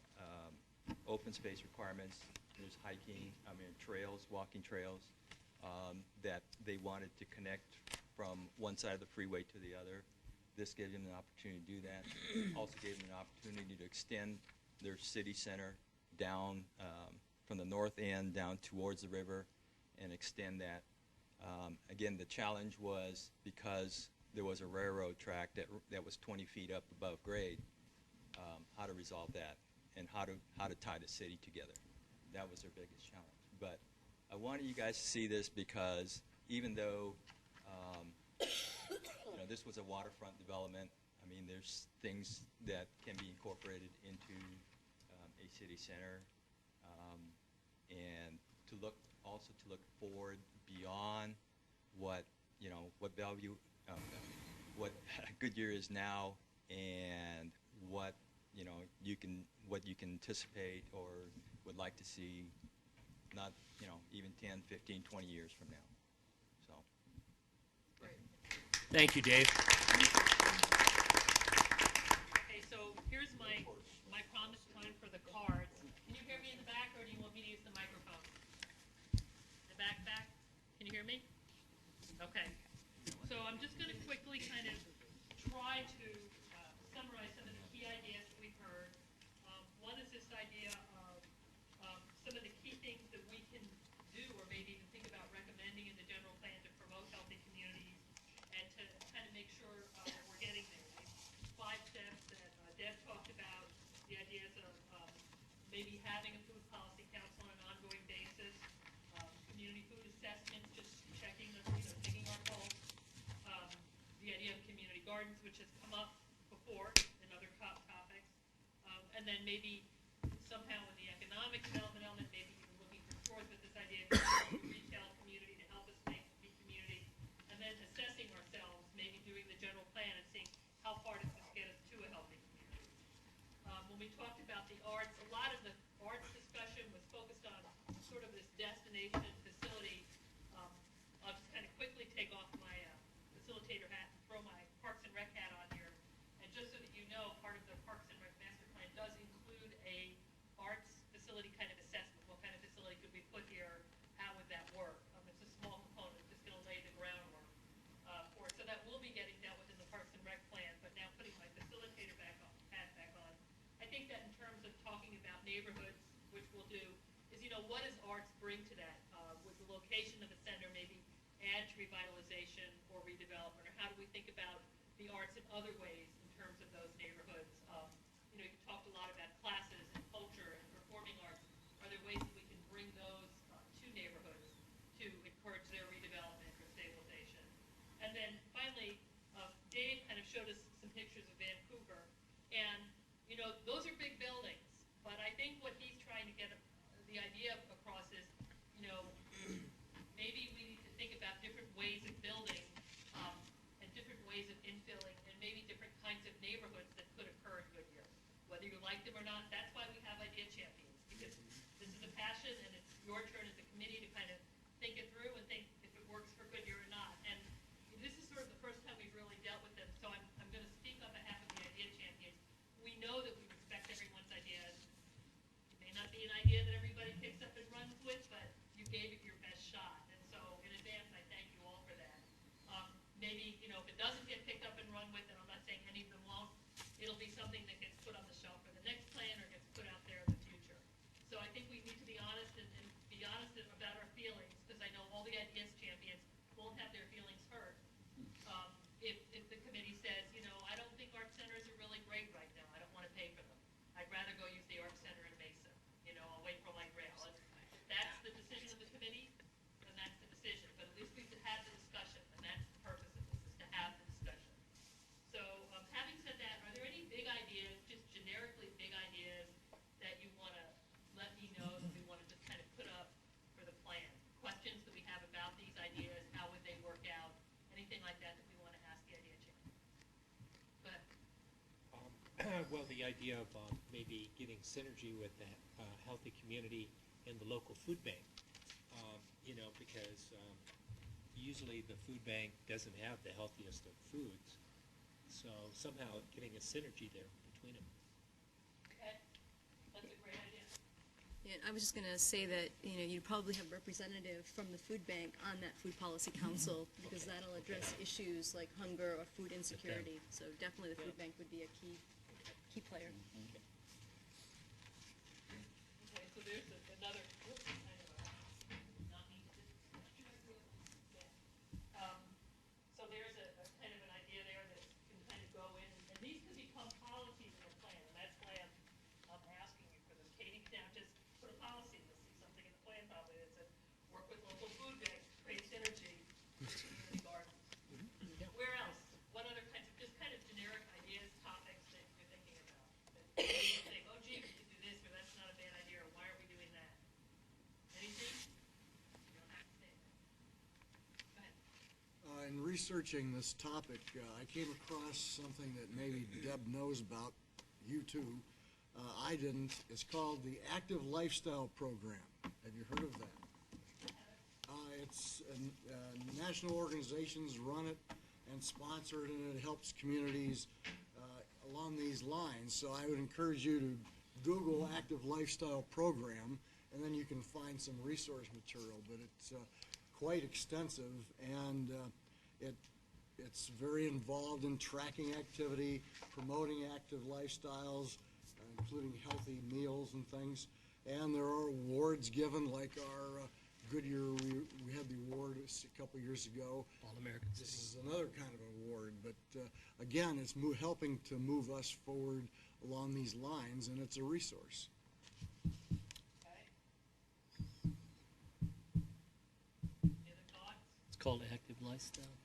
open space requirements. There's hiking, trails, walking trails, that they wanted to connect from one side of the freeway to the other. This gave them an opportunity to do that. Also gave them an opportunity to extend their city center down from the north end down towards the river and extend that. Again, the challenge was because there was a railroad track that was 20 feet up above grade, how to resolve that and how to tie the city together. That was their biggest challenge. But I wanted you guys to see this because even though you know, this was a waterfront development, I mean, there's things that can be incorporated into a city center, and also to look forward beyond what, you know, what Bellevue, what Goodyear is now, and what, you know, what you can anticipate or would like to see, not, you know, even 10, 15, 20 years from now. So. Thank you, Dave. Okay, so here's my promised time for the cards. Can you hear me in the back, or do you want me to use the microphone? The back? Can you hear me? Okay. So I'm just going to quickly kind of try to summarize some of the key ideas that we've heard. One is this idea of some of the key things that we can do, or maybe even think about recommending in the general plan to promote healthy communities and to kind of make sure that we're getting there. The 5 steps that Deb talked about, the ideas of maybe having a food policy council on an ongoing basis, community food assessments, just checking, taking our pulse, the idea of community gardens, which has come up before in other topics, and then maybe somehow in the economic development element, maybe even looking for source with this idea of retail community to help us make the community, and then assessing ourselves, maybe doing the general plan and seeing how far does this get us to a healthy community. When we talked about the arts, a lot of the arts discussion was focused on sort of this destination facility. I'll just kind of quickly take off my facilitator hat and throw my Parks and Rec hat on here. And just so that you know, part of the Parks and Rec master plan does include a arts facility kind of assessment. What kind of facility could we put here? How would that work? It's a small component, just going to lay the groundwork for it. So that will be getting dealt with in the Parks and Rec plan, but now putting my facilitator hat back on. I think that in terms of talking about neighborhoods, which we'll do, is, what does arts bring to that? Would the location of a center maybe add to revitalization or redevelopment? Or how do we think about the arts in other ways in terms of those neighborhoods? You talked a lot about classes and culture and performing arts. Are there ways that we can bring those to neighborhoods to encourage their redevelopment or stabilization? And then finally, Dave kind of showed us some pictures of Vancouver. And, those are big buildings. But I think what he's trying to get the idea across is, maybe we need to think about different ways of building and different ways of infilling and maybe different kinds of neighborhoods that could occur in Goodyear. Whether you like them or not, that's why we have idea champions, because this is a passion and it's your turn as a committee to kind of think it through and think if it works for Goodyear or not. And this is sort of the first time we've really dealt with them, so I'm going to speak on behalf of the idea champions. We know that we respect everyone's ideas. It may not be an idea that everybody picks up and runs with, but you gave it your best shot. And so in advance, I thank you all for that. Maybe, if it doesn't get picked up and run with, and I'm not saying any of them won't, it'll be something that gets put on the shelf for the next plan or gets put out there in the future. So I think we need to be honest and be honest about our feelings Well, the idea of maybe getting synergy with the healthy community and the local food bank, because usually the food bank doesn't have the healthiest of foods. So somehow getting a synergy there between them. Okay, that's a great idea. Yeah, I was just going to say that, you probably have a representative from the food bank on that food policy council, because that'll address issues like hunger or food insecurity. So definitely the food bank would be a key player. Okay, so there's another, whoops, kind of not me to so there's a kind of an idea there that can kind of go in, and these can become policies in the plan, and that's why I'm asking you for this. Katie can now just put a policy, you'll see something in the plan probably that says, work with local food banks, create synergy, community gardens. Where else? What other kinds of, just kind of generic ideas, topics that you're thinking about? That you think, oh gee, we could do this, or that's not a bad idea, or why are we doing that? Anything? You don't have to say it. Go ahead. In researching this topic, I came across something that maybe Deb knows about, you too. I didn't. It's called the Active Lifestyle Program. Have you heard of that? It's national organizations run it and sponsor it, and it helps communities along these lines. So I would encourage you to Google Active Lifestyle Program, and then you can find some resource material. But it's quite extensive, and it's very involved in tracking activity, promoting active lifestyles, including healthy meals and things. And there are awards given, like our Goodyear, we had the award a couple years ago. All-American This is another kind of award, but again, it's helping to move us forward along these lines, and it's a resource. Okay. Any other thoughts? It's called Active Lifestyle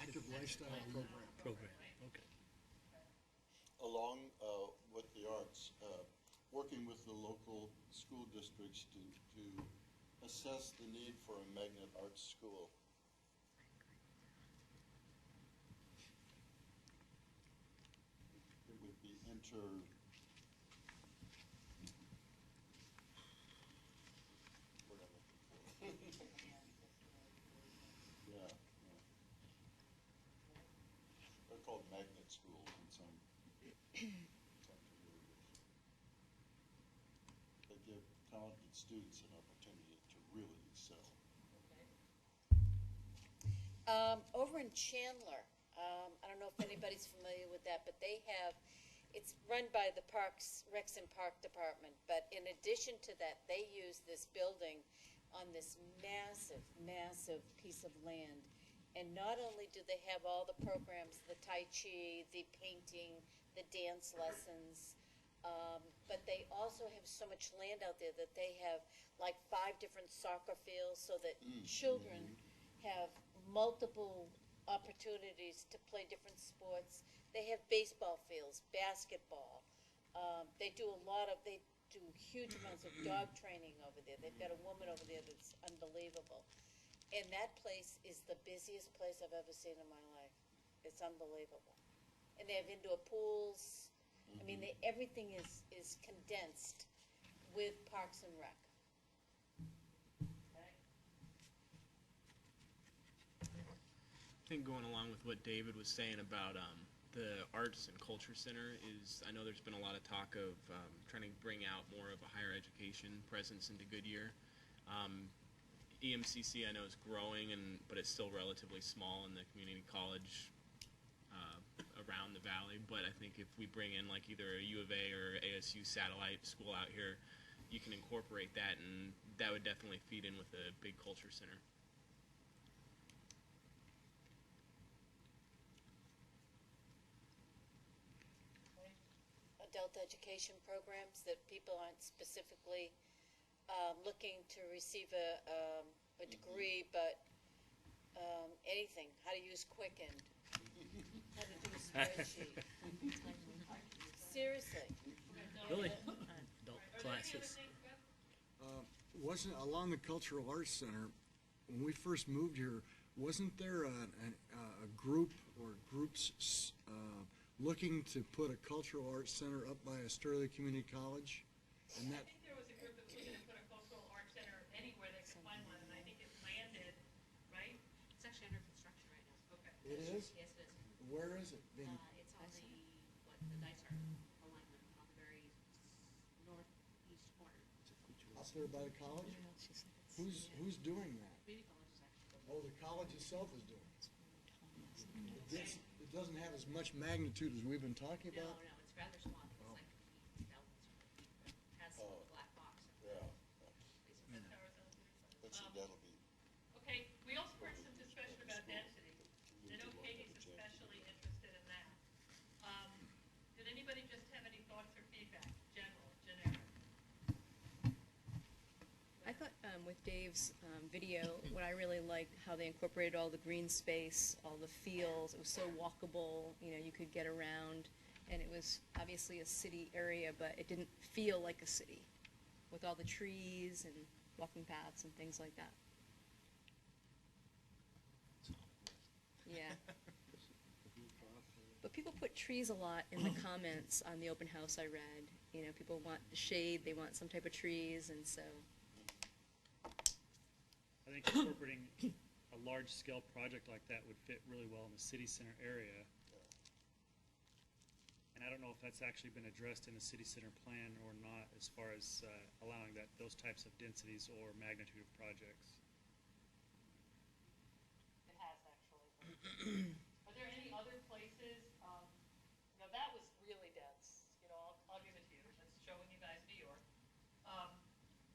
Active Lifestyle Program. Program. Okay. Along with the arts, working with the local school districts to assess the need for a magnet arts school. It would be what am I looking for? Yeah. They're called magnet schools in some communities. They give talented students an opportunity to really excel. Over in Chandler, I don't know if anybody's familiar with that, but it's run by the Recs and Park Department, but in addition to that, they use this building on this massive, massive piece of land. And not only do they have all the programs, the Tai Chi, the painting, the dance lessons, but they also have so much land out there that they have like 5 different soccer fields so that children have multiple opportunities to play different sports. They have baseball fields, basketball. They do huge amounts of dog training over there. They've got a woman over there that's unbelievable. And that place is the busiest place I've ever seen in my life. It's unbelievable. And they have indoor pools. I mean, everything is condensed with Parks and Rec. Okay. I think going along with what David was saying about the Arts and Culture Center is, I know there's been a lot of talk of trying to bring out more of a higher education presence into Goodyear. EMCC I know is growing, but it's still relatively small in the community college around the valley. But I think if we bring in like either a U of A or ASU satellite school out here, you can incorporate that, and that would definitely feed in with a big culture center. Adult education programs that people aren't specifically looking to receive a degree, but anything, how to use Quicken, how to do a spreadsheet. Seriously. Really? Adult classes. Wasn't along the Cultural Arts Center, when we first moved here, wasn't there a group or groups looking to put a cultural arts center up by Australia Community College, and I that, think there was a group that was looking to put a cultural arts center anywhere they could find one, and I think it landed, right? It's actually under construction right now. Okay. it is? Yes, it is. Where is it being? It's on the Dysart alignment on the very northeast corner. Up there by the college? Who's doing that? Community college is actually. Oh, the college itself is doing it. It doesn't have as much magnitude as we've been talking No, about? it's rather small. It's like 50,000 square feet, but it has a black box. That'll be. Okay, we also heard some discussion about density. I know Katie's especially interested in that. Did anybody just have any thoughts or feedback, generic? I thought with Dave's video, what I really liked, how they incorporated all the green space, all the fields. It was so walkable, you could get around. And it was obviously a city area, but it didn't feel like a city with all the trees and walking paths and things like that. Yeah. But people put trees a lot in the comments on the open house I read. People want the shade, they want some type of trees, and so. I think incorporating a large-scale project like that would fit really well in the city center area. And I don't know if that's actually been addressed in the city center plan or not, as far as allowing those types of densities or magnitude of projects. It has actually. Are there any other places, that was really dense, I'll give it to you, that's showing you guys New York.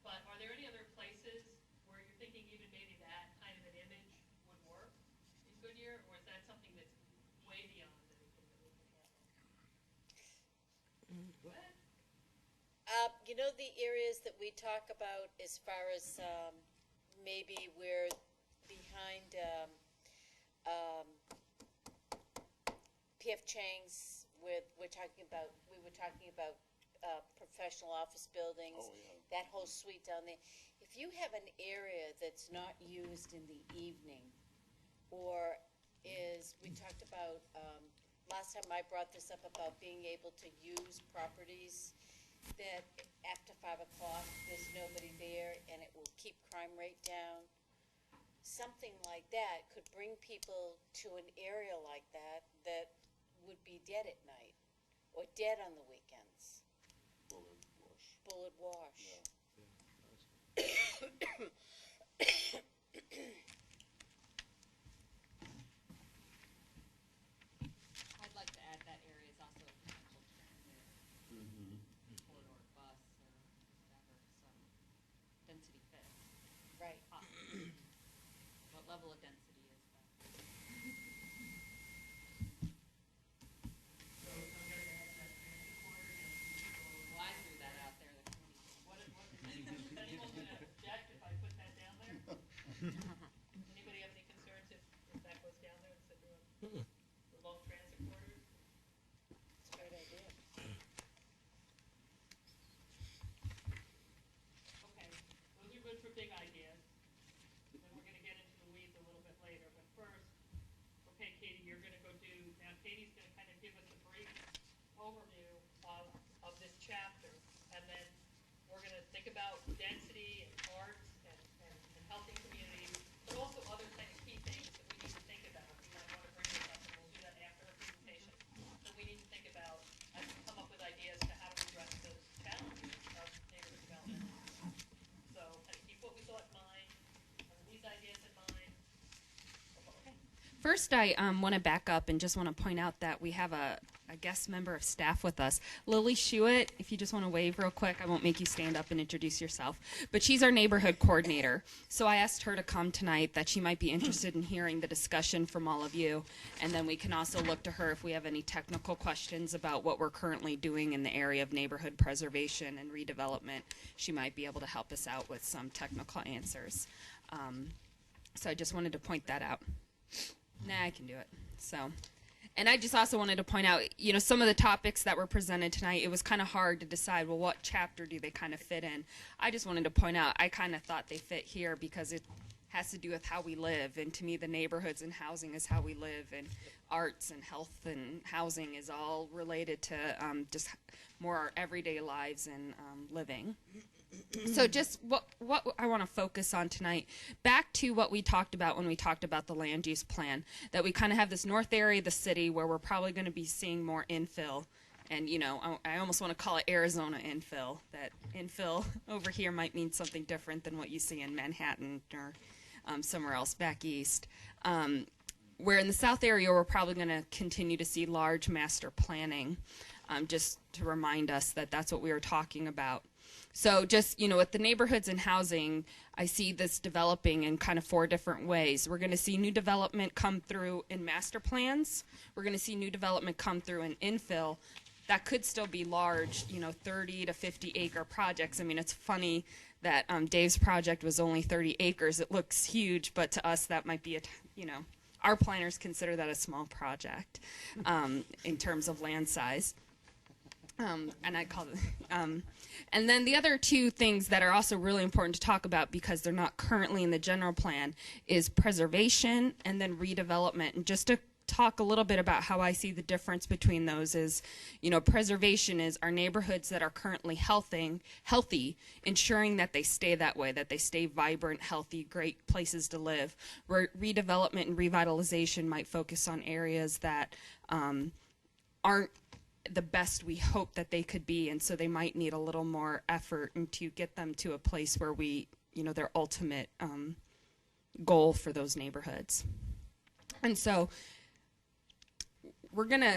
But are there any other places where you're thinking even maybe that kind of an image would work in Goodyear, or is that something that's way beyond anything that we can handle? Go ahead. The areas that we talk about as far as maybe we're behind P.F. Chang's, we were talking about professional office buildings, that whole suite down there. If you have an area that's not used in the evening, or we talked about, last time I brought this up about being able to use properties that after 5 o'clock, there's nobody there and it will keep crime rate down. Something like that could bring people to an area like that would be dead at night or dead on the weekends. Bullet wash. I'd like to add that area is also a potential transit corridor, bus, or whatever, so density fits. Right. What level of density is that? Well, I threw that out there. Is anyone gonna object if I put that down there? Anybody have any concerns if that goes down there instead of remote transit corridors? It's a great idea. Okay, those are good for big ideas. Then we're gonna get into the weeds a little bit later, but first, okay, Katie, you're gonna go now Katie's gonna kind of give us a brief overview of this chapter, and then we're gonna think about density and arts and healthy communities, but also other kind of key things that we need to think about. You might wanna bring this up, and we'll do that after her presentation. So we need to think about, as we come up with ideas to how to address the challenges of neighborhood development. So, kind of keep what we thought in mind, and these ideas in mind. Okay. First, I want to back up and just want to point out that we have a guest member of staff with us. Lily Shuett, if you just want to wave real quick, I won't make you stand up and introduce yourself. But she's our neighborhood coordinator. So I asked her to come tonight, that she might be interested in hearing the discussion from all of you. And then we can also look to her if we have any technical questions about what we're currently doing in the area of neighborhood preservation and redevelopment. She might be able to help us out with some technical answers. So I just wanted to point that out. Nah, I can do it. So, and I just also wanted to point out, some of the topics that were presented tonight, it was kind of hard to decide, well, what chapter do they kind of fit in? I just wanted to point out, I kind of thought they fit here because it has to do with how we live. And to me, the neighborhoods and housing is how we live, and arts and health and housing is all related to just more our everyday lives and living. So just what I want to focus on tonight, back to what we talked about when we talked about the land use plan, that we kind of have this north area of the city where we're probably going to be seeing more infill. And, you know, I almost want to call it Arizona infill. That infill over here might mean something different than what you see in Manhattan or somewhere else back east. Where in the south area, we're probably going to continue to see large master planning, just to remind us that that's what we were talking about. So just, you know, with the neighborhoods and housing, I see this developing in kind of 4 different ways. We're going to see new development come through in master plans. We're going to see new development come through in infill. That could still be large, you know, 30 to 50 acre projects. I mean, it's funny that Dave's project was only 30 acres. It looks huge, but to us that might be you know, our planners consider that a small project in terms of land size. And I call it, and then the other 2 things that are also really important to talk about because they're not currently in the general plan is preservation and then redevelopment. And just to talk a little bit about how I see the difference between those is, you know, preservation is our neighborhoods that are currently healthy, ensuring that they stay that way, that they stay vibrant, healthy, great places to live. Where redevelopment and revitalization might focus on areas that aren't the best we hope that they could be, and so they might need a little more effort and to get them to a place where we, you know, their ultimate goal for those neighborhoods. And so we're gonna,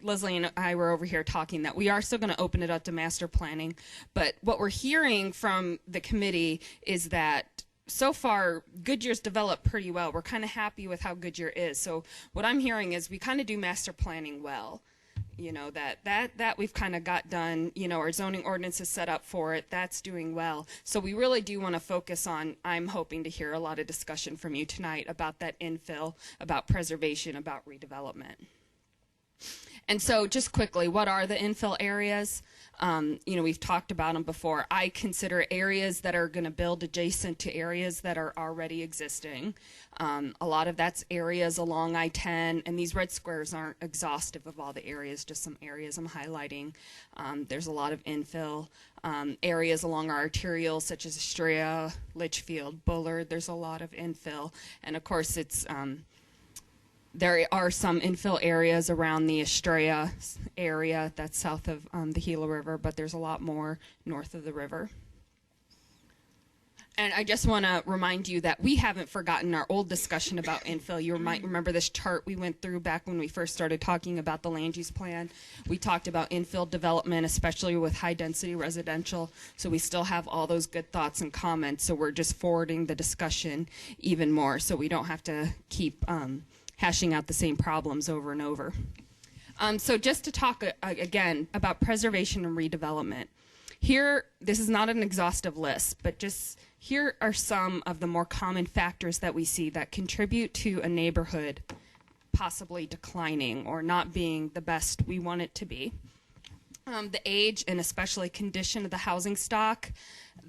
Leslie and I were over here talking that we are still gonna open it up to master planning, but what we're hearing from the committee is that so far Goodyear's developed pretty well. We're kind of happy with how Goodyear is. So what I'm hearing is we kind of do master planning well. You know, that we've kind of got done, you know, our zoning ordinance is set up for it, that's doing well. So we really do want to focus on, I'm hoping to hear a lot of discussion from you tonight about that infill, about preservation, about redevelopment. And so just quickly, what are the infill areas? You know, we've talked about them before. I consider areas that are going to build adjacent to areas that are already existing. A lot of that's areas along I-10, and these red squares aren't exhaustive of all the areas, just some areas I'm highlighting. There's a lot of infill. Areas along our arterials, such as Estrella, Litchfield, Bullard, there's a lot of infill. And of course, it's there are some infill areas around the Estrella area that's south of the Gila River, but there's a lot more north of the river. And I just want to remind you that we haven't forgotten our old discussion about infill. You might remember this chart we went through back when we first started talking about the land use plan. We talked about infill development, especially with high density residential. So we still have all those good thoughts and comments. So we're just forwarding the discussion even more so we don't have to keep hashing out the same problems over and over. So just to talk again about preservation and redevelopment. Here, this is not an exhaustive list, but just here are some of the more common factors that we see that contribute to a neighborhood possibly declining or not being the best we want it to be. The age and especially condition of the housing stock,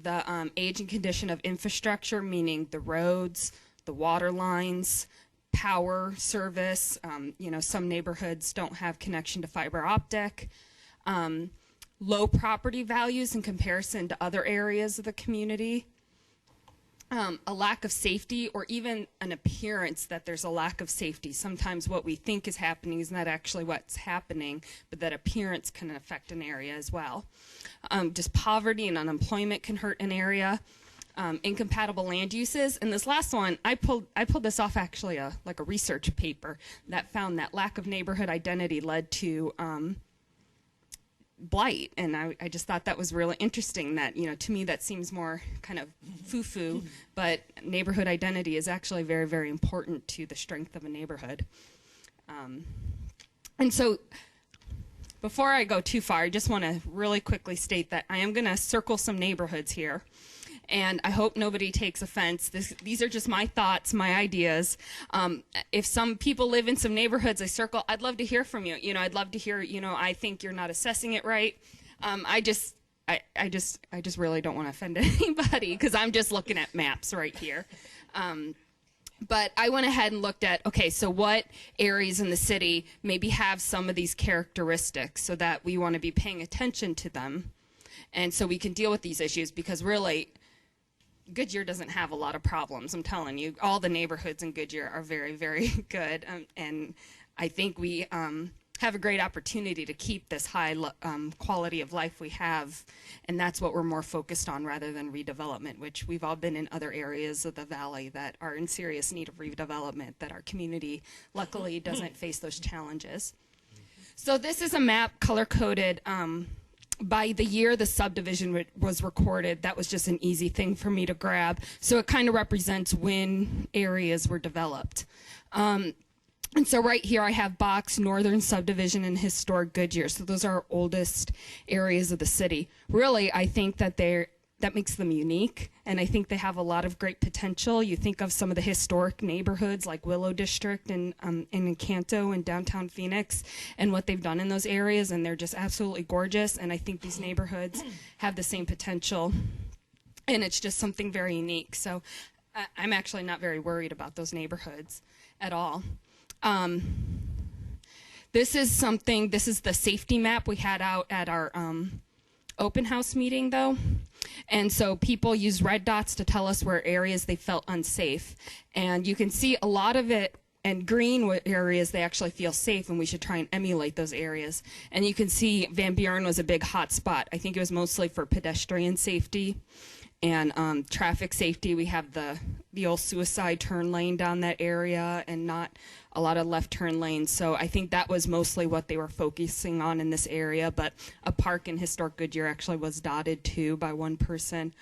the age and condition of infrastructure, meaning the roads, the water lines, power service. You know, some neighborhoods don't have connection to fiber optic. Low property values in comparison to other areas of the community. A lack of safety, or even an appearance that there's a lack of safety. Sometimes what we think is happening is not actually what's happening, but that appearance can affect an area as well. Just poverty and unemployment can hurt an area. Incompatible land uses, and this last one, I pulled this off actually like a research paper that found that lack of neighborhood identity led to blight, and I just thought that was really interesting. That, you know, to me that seems more kind of foo-foo, but neighborhood identity is actually very, very important to the strength of a neighborhood. And so before I go too far, I just want to really quickly state that I am going to circle some neighborhoods here. And I hope nobody takes offense. These are just my thoughts, my ideas. If some people live in some neighborhoods I circle, I'd love to hear from you. You know, I'd love to hear, you know, I think you're not assessing it right. I I just really don't want to offend anybody because I'm just looking at maps right here. But I went ahead and looked at, okay, so what areas in the city maybe have some of these characteristics so that we want to be paying attention to them. And so we can deal with these issues because really, Goodyear doesn't have a lot of problems. I'm telling you, all the neighborhoods in Goodyear are very, very good. And I think we have a great opportunity to keep this high quality of life we have, and that's what we're more focused on rather than redevelopment, which we've all been in other areas of the valley that are in serious need of redevelopment, that our community luckily doesn't face those challenges. So this is a map color-coded by the year the subdivision was recorded. That was just an easy thing for me to grab. So it kind of represents when areas were developed. And so right here I have Box, Northern Subdivision, and Historic Goodyear. So those are our oldest areas of the city. Really, I think that that makes them unique, and I think they have a lot of great potential. You think of some of the historic neighborhoods like Willow District and in Encanto and downtown Phoenix and what they've done in those areas, and they're just absolutely gorgeous, and I think these neighborhoods have the same potential, and it's just something very unique. So I'm actually not very worried about those neighborhoods at all. This is the safety map we had out at our open house meeting though. And so people use red dots to tell us where areas they felt unsafe. And you can see a lot of it, and green areas they actually feel safe, and we should try and emulate those areas. And you can see Van Buren was a big hot spot. I think it was mostly for pedestrian safety and traffic safety. We have the old suicide turn lane down that area and not a lot of left turn lanes. So I think that was mostly what they were focusing on in this area, but a park in historic Goodyear actually was dotted too by one person.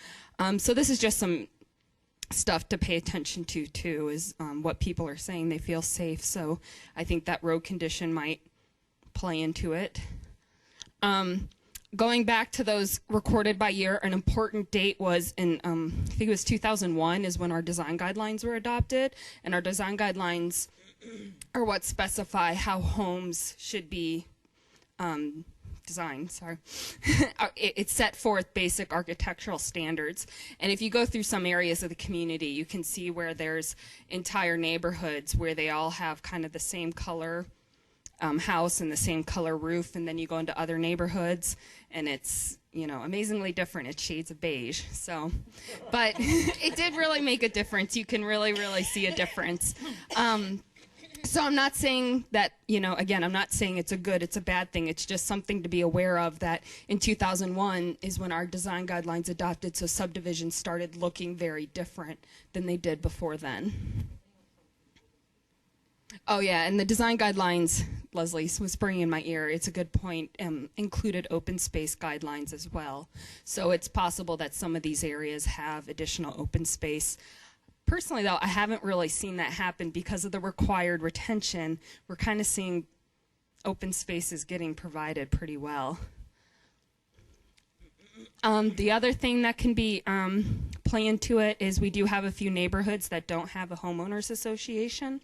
So this is just some stuff to pay attention to too, is what people are saying they feel safe. So I think that road condition might play into it. Going back to those recorded by year, an important date was in, I think it was 2001 is when our design guidelines were adopted, and our design guidelines are what specify how homes should be designed. Sorry. It set forth basic architectural standards, and if you go through some areas of the community, you can see where there's entire neighborhoods where they all have kind of the same color house and the same color roof, and then you go into other neighborhoods and it's, you know, amazingly different. It's shades of beige. So, but it did really make a difference. You can really, really see a difference. So I'm not saying that, you know, again, I'm not saying it's a bad thing. It's just something to be aware of, that in 2001 is when our design guidelines adopted, so subdivisions started looking very different than they did before then. Oh yeah, and the design guidelines, Leslie was bringing in my ear, it's a good point, included open space guidelines as well. So it's possible that some of these areas have additional open space. Personally though, I haven't really seen that happen because of the required retention. We're kind of seeing open spaces getting provided pretty well. The other thing that can be play into it is we do have a few neighborhoods that don't have a homeowners association.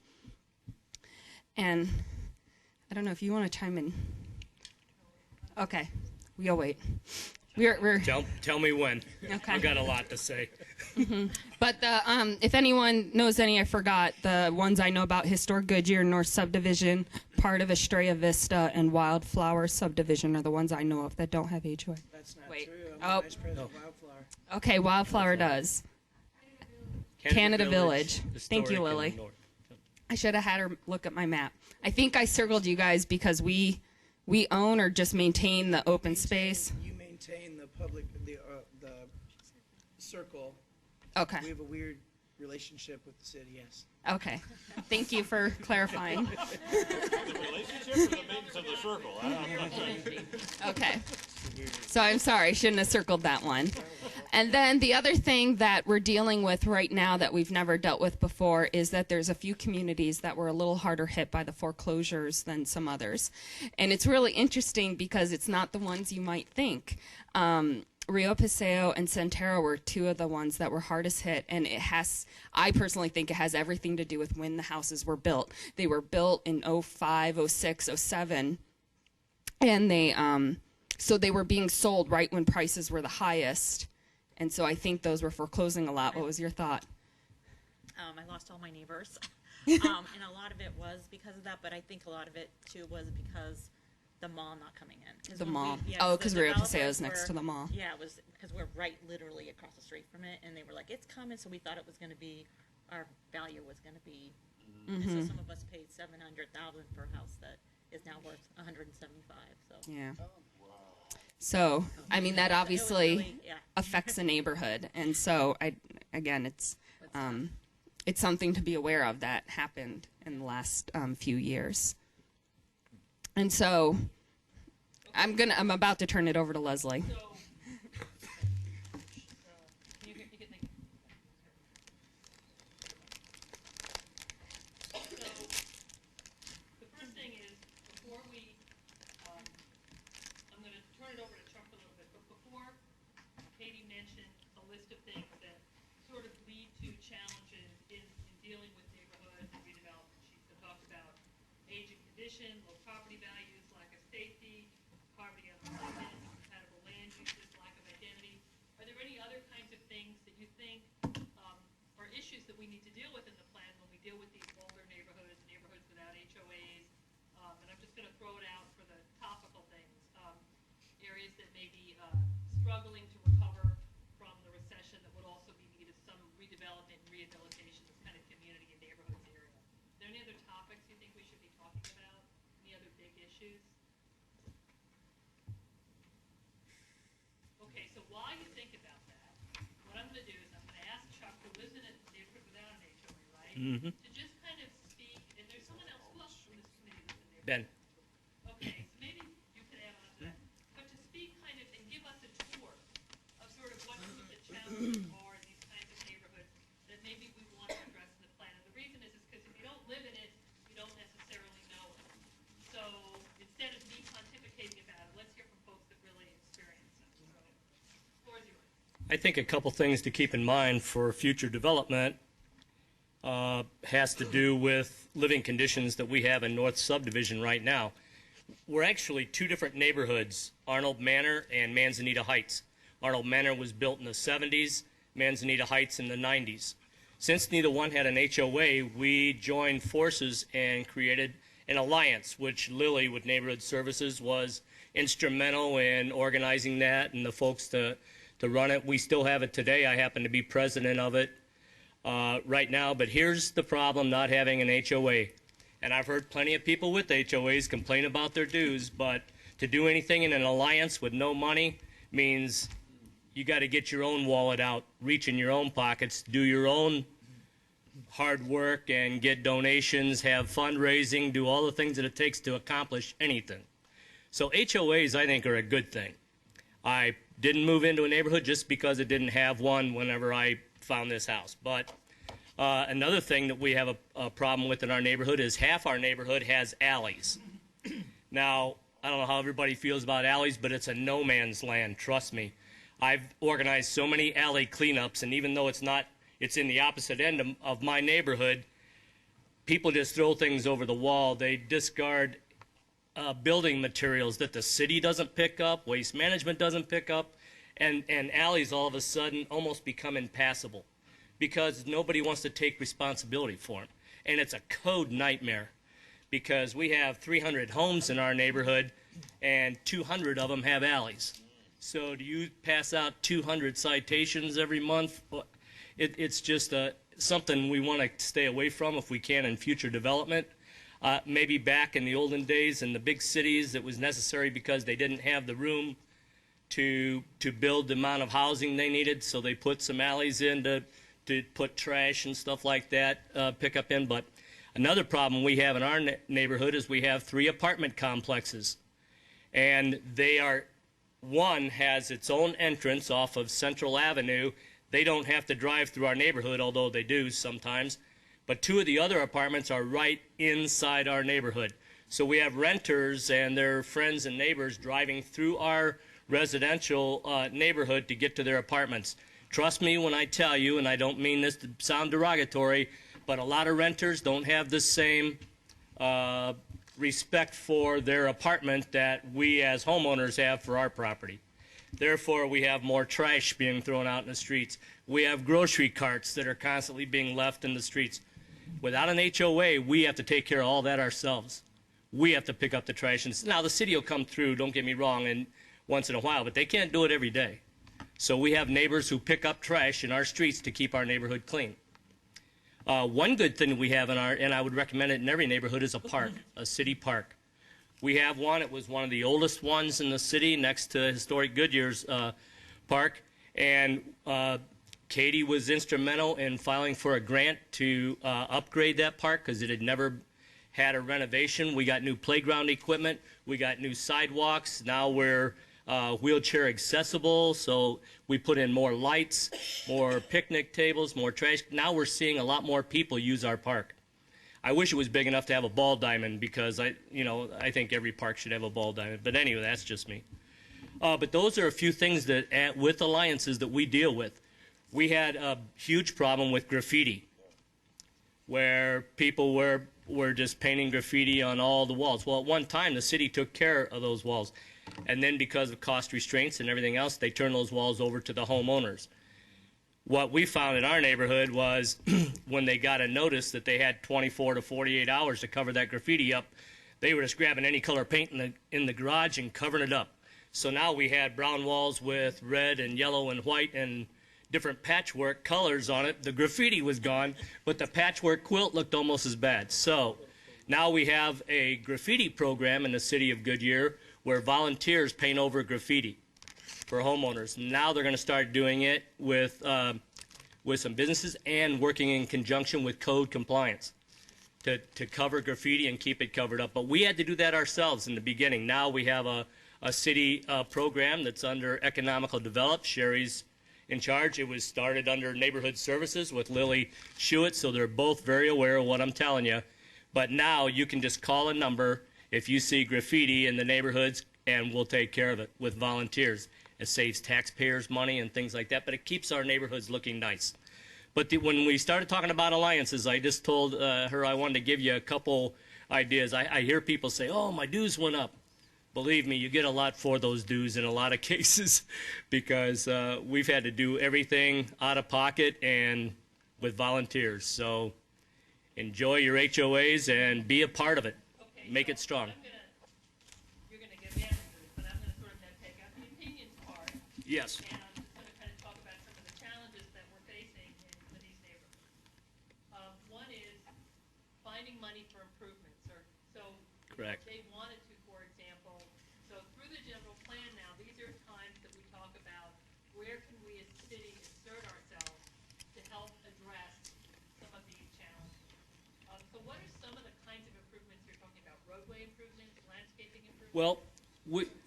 And I don't know if you want to chime in. Okay, we'll wait. Tell me when. Okay. I've got a lot to say. But if anyone knows any, I forgot, the ones I know about, Historic Goodyear, North Subdivision, part of Estrella Vista, and Wildflower Subdivision are the ones I know of that don't have HOA. That's not Wait. true. Oh. Vice President Wildflower. Okay, Wildflower does. Canada Village. Thank you, historic Lily. and north. I should have had her look at my map. I think I circled you guys because we own or just maintain the open space. You maintain the public, the circle. Okay. We have a weird relationship with the city, yes. Okay. Thank you for clarifying. The relationship or the maintenance of the circle? I don't know. Okay. So I'm sorry, I shouldn't have circled that one. And then the other thing that we're dealing with right now that we've never dealt with before is that there's a few communities that were a little harder hit by the foreclosures than some others. And it's really interesting because it's not the ones you might think. Rio Paseo and Centero were two of the ones that were hardest hit, and I personally think it has everything to do with when the houses were built. They were built in 05, 06, 07, and they so they were being sold right when prices were the highest. And so I think those were foreclosing a lot. What was your thought? I lost all my neighbors. And a lot of it was because of that, but I think a lot of it too was because the mall not coming in. 'Cause The when mall. yeah, Oh, the 'cause we were at Paseos developers next to the mall. Yeah, it was because we're right literally across the street from it, and they were like, it's coming, so we thought it was going to be, our value was going to be, and so Mhm. some of us paid $700,000 for a house that is now worth $175,000. So Yeah. So, I mean, that obviously really- yeah. affects a neighborhood. And so, it's something to be aware of that happened in the last few years. And so, I'm about to turn it over to Leslie. The first thing is, before we, I'm gonna turn it over to Chuck for a little bit, but before Katie mentioned a list of things that sort of lead to challenges in dealing with neighborhood redevelopment. She talked about age and condition, low property values, lack of safety, poverty on employment, incompatible land uses, lack of identity. Are there any other kinds of things that you think are issues that we need to deal with in the plan when we deal with these older neighborhoods, neighborhoods without HOAs? And I'm just going to throw it out for the topical things. Areas that may be struggling to recover from the recession that would also be needed some redevelopment and rehabilitation, this kind of community and neighborhoods area. Are there any other topics you think we should be talking about? Any other big issues? Okay, so while you think about that, what I'm going to do is I'm going to ask Chuck, who lives in a neighborhood without an HOA, right? Mhm. To just kind of speak, and there's someone else who else from this committee lives in there. Ben. Okay, so maybe you could add on to that. But to speak kind of and give us a tour of sort of what some of the challenges are in these kinds of neighborhoods that maybe we want to address in the plan. And the reason is because if you don't live in it, you don't necessarily know it. So instead of me pontificating about it, let's hear from folks that really experience it. So, the floor is yours. I think a couple things to keep in mind for future development has to do with living conditions that we have in North Subdivision right now. We're actually two different neighborhoods, Arnold Manor and Manzanita Heights. Arnold Manor was built in the 70s, Manzanita Heights in the 90s. Since neither one had an HOA, we joined forces and created an alliance, which Lily with Neighborhood Services was instrumental in organizing that and the folks to run it. We still have it today. I happen to be president of it right now, but here's the problem not having an HOA. And I've heard plenty of people with HOAs complain about their dues, but to do anything in an alliance with no money means you got to get your own wallet out, reach in your own pockets, do your own hard work and get donations, have fundraising, do all the things that it takes to accomplish anything. So HOAs, I think, are a good thing. I didn't move into a neighborhood just because it didn't have one whenever I found this house. But another thing that we have a problem with in our neighborhood is half our neighborhood has alleys. Now, I don't know how everybody feels about alleys, but it's a no man's land, trust me. I've organized so many alley cleanups, and even though it's in the opposite end of my neighborhood, people just throw things over the wall. They discard building materials that the city doesn't pick up, waste management doesn't pick up, and alleys all of a sudden almost become impassable because nobody wants to take responsibility for them. And it's a code nightmare because we have 300 homes in our neighborhood and 200 of them have alleys. So do you pass out 200 citations every month? It's just something we want to stay away from if we can in future development. Maybe back in the olden days in the big cities it was necessary because they didn't have the room to build the amount of housing they needed, so they put some alleys in to put trash and stuff like that, pick up in. But another problem we have in our neighborhood is we have 3 apartment complexes. And one has its own entrance off of Central Avenue. They don't have to drive through our neighborhood, although they do sometimes. But 2 of the other apartments are right inside our neighborhood. So we have renters and their friends and neighbors driving through our residential neighborhood to get to their apartments. Trust me when I tell you, and I don't mean this to sound derogatory, but a lot of renters don't have the same respect for their apartment that we as homeowners have for our property. Therefore, we have more trash being thrown out in the streets. We have grocery carts that are constantly being left in the streets. Without an HOA, we have to take care of all that ourselves. We have to pick up the trash. And now, the city will come through, don't get me wrong, and once in a while, but they can't do it every day. So we have neighbors who pick up trash in our streets to keep our neighborhood clean. One good thing we have in our, and I would recommend it in every neighborhood, is a park, a city park. We have one. It was one of the oldest ones in the city, next to historic Goodyear's park. And Katie was instrumental in filing for a grant to upgrade that park because it had never had a renovation. We got new playground equipment. We got new sidewalks. Now we're wheelchair accessible, so we put in more lights, more picnic tables, more trash. Now we're seeing a lot more people use our park. I wish it was big enough to have a ball diamond because I think every park should have a ball diamond. But anyway, that's just me. But those are a few things that, with alliances, that we deal with. We had a huge problem with graffiti, where people were just painting graffiti on all the walls. Well, at one time, the city took care of those walls. And then because of cost restraints and everything else, they turned those walls over to the homeowners. What we found in our neighborhood was when they got a notice that they had 24 to 48 hours to cover that graffiti up, they were just grabbing any color paint in the garage and covering it up. So now we had brown walls with red and yellow and white and different patchwork colors on it. The graffiti was gone, but the patchwork quilt looked almost as bad. So now we have a graffiti program in the city of Goodyear where volunteers paint over graffiti for homeowners. Now they're going to start doing it with some businesses and working in conjunction with code compliance to cover graffiti and keep it covered up. But we had to do that ourselves in the beginning. Now we have a city program that's under economical development. Sherry's in charge. It was started under neighborhood services with Lily Schuett, so they're both very aware of what I'm telling you. But now you can just call a number if you see graffiti in the neighborhoods, and we'll take care of it with volunteers. It saves taxpayers money and things like that, but it keeps our neighborhoods looking nice. But when we started talking about alliances, I just told her I wanted to give you a couple ideas. I hear people say, oh, my dues went up. Believe me, you get a lot for those dues in a lot of cases because we've had to do everything out of pocket and with volunteers. So enjoy your HOAs and be a part of it. Make it strong. You're going to give answers, but I'm going to sort of then take out the opinions part. Yes. And I'm just going to kind of talk about some of the challenges that we're facing in some of these neighborhoods. One is finding money for improvements. Correct. They wanted to, for example, so through the general plan now, these are times that we talk about where can we as a city insert ourselves to help address some of these challenges. So what are some of the kinds of improvements you're talking about? Roadway improvements, landscaping improvements? Well,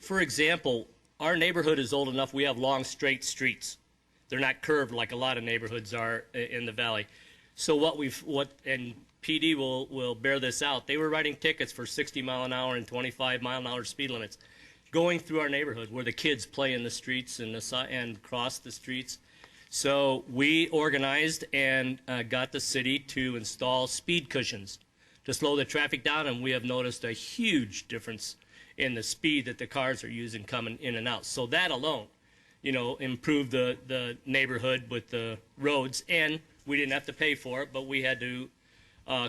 for example, our neighborhood is old enough we have long, straight streets. They're not curved like a lot of neighborhoods are in the valley. So and PD will bear this out. They were writing tickets for 60 mile an hour and 25 mile an hour speed limits going through our neighborhood where the kids play in the streets and cross the streets. So we organized and got the city to install speed cushions to slow the traffic down, and we have noticed a huge difference in the speed that the cars are using coming in and out. So that alone, improved the neighborhood with the roads, and we didn't have to pay for it, but we had to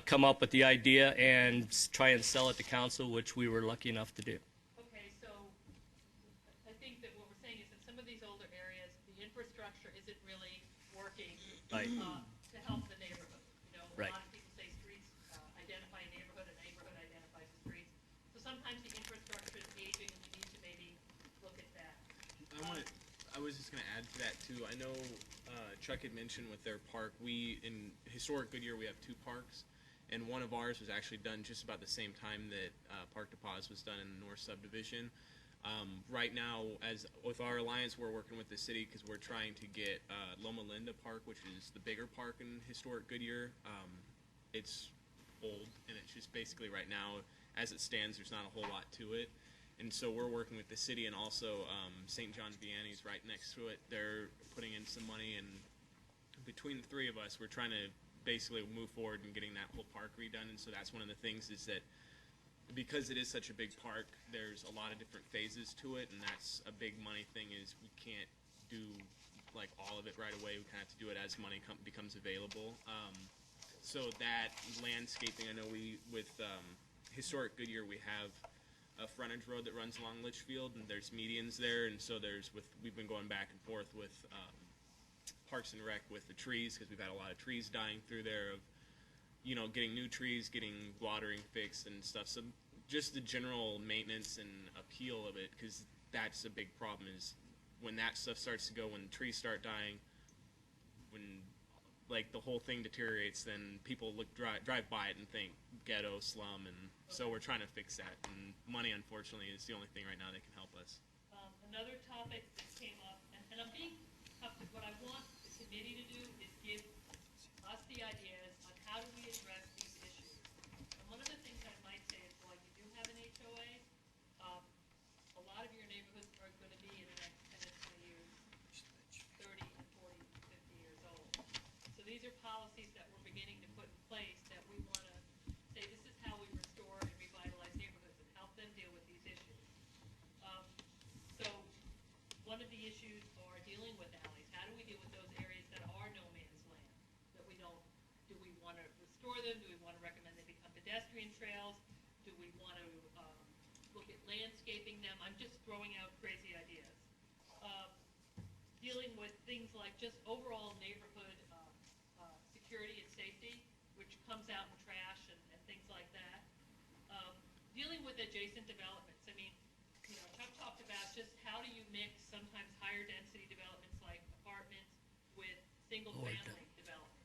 come up with the idea and try and sell it to council, which we were lucky enough to do. Okay, so I think that what we're saying is that some of these older areas, the infrastructure isn't really working Right. To help the neighborhood. Right. A lot of people say streets identify a neighborhood identifies the streets. So sometimes the infrastructure is aging, and we need to maybe look at that. I was just going to add to that too. I know Chuck had mentioned with their park, in historic Goodyear we have two parks, and one of ours was actually done just about the same time that Park de Paz was done in the North Subdivision. Right now, as with our alliance, we're working with the city because we're trying to get Loma Linda Park, which is the bigger park in historic Goodyear. It's old, and it's just basically right now, as it stands, there's not a whole lot to it. And so we're working with the city, and also St. John Vianney's right next to it. They're putting in some money, and between the three of us, we're trying to basically move forward and getting that whole park redone. And so that's one of the things is that because it is such a big park, there's a lot of different phases to it, and that's a big money thing is we can't do like all of it right away. We kind of have to do it as money becomes available. So that landscaping, I know with historic Goodyear, we have a frontage road that runs along Litchfield, and there's medians there, and so we've been going back and forth with Parks and Rec with the trees, because we've had a lot of trees dying through there, of getting new trees, getting watering fixed and stuff. So just the general maintenance and appeal of it, because that's a big problem, is when that stuff starts to go, when trees start dying, when like the whole thing deteriorates, then people drive by it and think ghetto, slum, and so we're trying to fix that. And money, unfortunately, is the only thing right now that can help us. Another topic that came up, and I'm being tough, because what I want the committee to do is give us the ideas on how do we address these issues. And one of the things I might say is, while you do have an HOA, a lot of your neighborhoods are going to be in the next 10 to 20 years, 30 and 40, 50 years old. So these are policies that we're beginning to put in place that we want to say, this is how we restore and revitalize neighborhoods and help them deal with these issues. So one of the issues are dealing with alleys. How do we deal with those areas that are no man's land? That we don't, do we want to restore them? Do we want to recommend they become pedestrian trails? Do we want to look at landscaping them? I'm just throwing out crazy ideas. Dealing with things like just overall neighborhood security and safety, which comes out in trash and things like that. Dealing with adjacent developments. I mean, Chuck talked about just how do you mix sometimes higher density developments like apartments with single family development.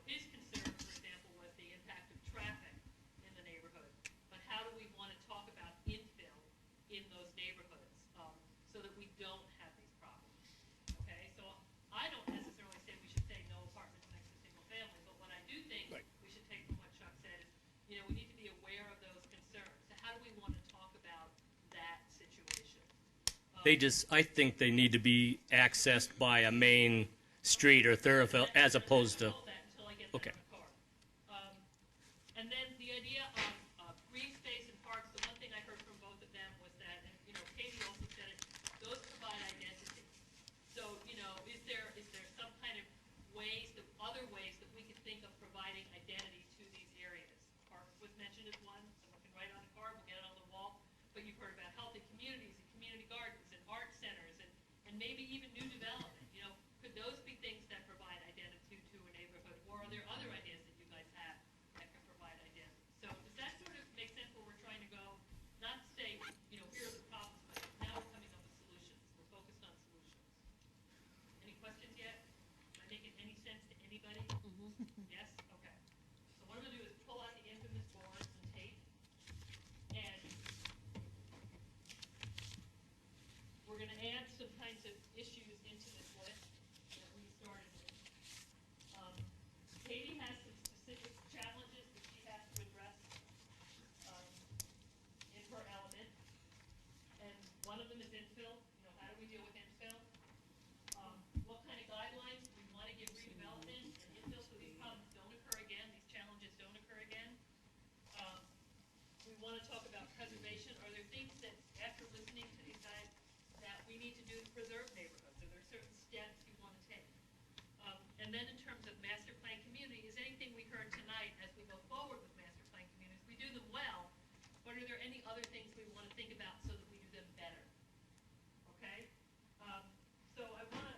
His concern, for example, was the impact of traffic in the neighborhood. But how do we want to talk about infill in those neighborhoods so that we don't have these problems? Okay, so I don't necessarily say we should say no apartments next to single family, but what I do think we should take from what Chuck said is, we need to be aware of those concerns. So how do we want to talk about that situation? I think they need to be accessed by a main street or thoroughfare as opposed to. Okay. And then the idea of green space and parks, the one thing I heard from both of them was that, and Katie also said it, those provide identity. So, is there some kind of other ways that we could think of providing identity to these areas? Parks was mentioned as one. Someone can write on a card, we'll get it on the wall. But you've heard about healthy communities and community gardens and art centers and maybe even new development. Could those be things that provide identity to a neighborhood, or are there other ideas that you guys have that can provide identity? So does that sort of make sense where we're trying to go? Not say, here are the problems, but now we're coming up with solutions. We're focused on solutions. Any questions yet? Am I making any sense to anybody? Yes? Okay. So what I'm going to do is pull out the infamous boards and tape, and we're going to add some kinds of issues into this list that we started with. Katie has some specific challenges that she has to address in her element, and one of them is infill. How do we deal with infill? What kind of guidelines do we want to give redevelopment and infill so these problems don't occur again, these challenges don't occur again? We want to talk about preservation. Are there things that, after listening to these guys, that we need to do to preserve neighborhoods? Are there certain steps you want to take? And then in terms of master plan community, is anything we heard tonight as we go forward with master plan communities, we do them well, but are there any other things we want to think about so that we do them better? Okay? So I want to,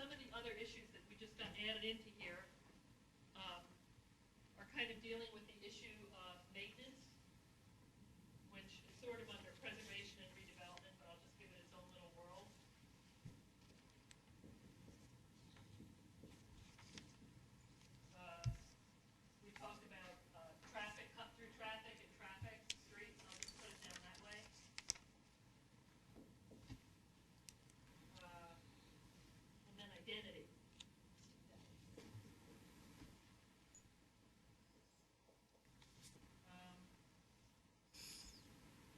some of the other issues that we just got added into here are kind of dealing with the issue of maintenance, which is sort of under preservation and redevelopment, but I'll just give it its own little world. We talked about traffic, cut-through traffic and traffic streets. I'll just put it down that way. And then identity. I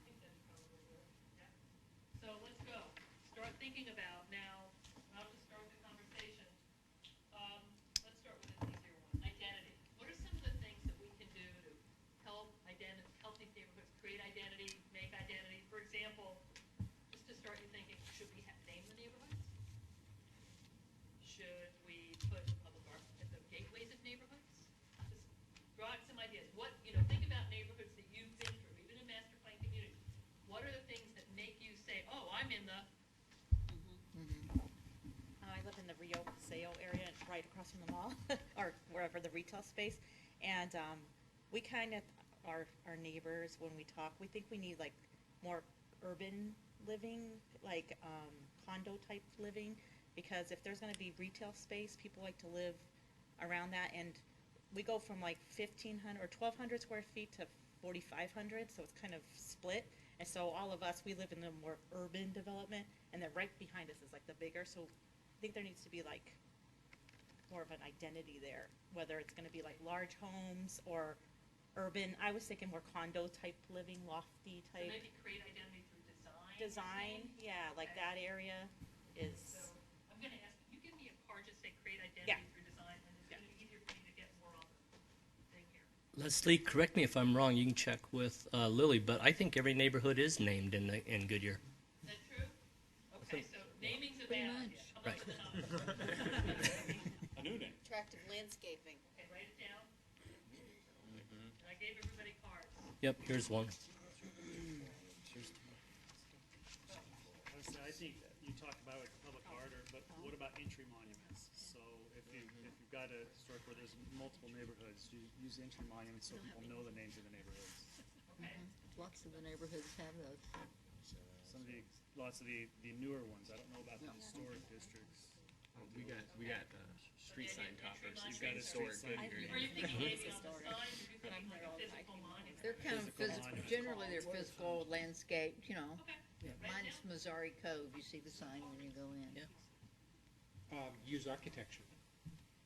think that's probably good. Yeah. So let's go. Start thinking about now. I'll just start the conversation. Let's start with an easier one. Identity. What are some of the things that we can do to patio area right across from the mall, or wherever the retail space. And we kind of, our neighbors, when we talk, we think we need like more urban living, like condo type living, because if there's going to be retail space, people like to live around that. And we go from like 1,500 or 1,200 square feet to 4,500, so it's kind of split. And so all of us, we live in the more urban development, and then right behind us is like the bigger. So I think there needs to be like more of an identity there, whether it's going to be like large homes or urban. I was thinking more condo type living, lofty So type. maybe create identity through design. Design, yeah, like that area is. So I'm gonna ask, you give me a card, just say create Yeah. identity through design, and it's gonna be easier for me to get more on the thing here. Leslie, correct me if I'm wrong, you can check with Lily, but I think every neighborhood is named in Goodyear. Is that true? Okay, so naming's a bad idea. How about Right. with another? A new name. Attractive landscaping. Okay, write it down. And I gave everybody cards. Yep, here's one. I think that you talk about like public art, but what about entry monuments? So if you've got a historic where there's multiple neighborhoods, you use entry monuments so people know the names of the neighborhoods. Okay. Lots of the neighborhoods have those. Lots of the newer ones. I don't know about the historic districts. We got street sign toppers. You've got got a street historic sign. Goodyear. Are you thinking maybe on the sign, or you thinking like a physical monument? They're kind of physical, monuments. generally they're physical landscape, you know. Okay. Mine's Missouri Cove, you see the sign when you go in. Use architecture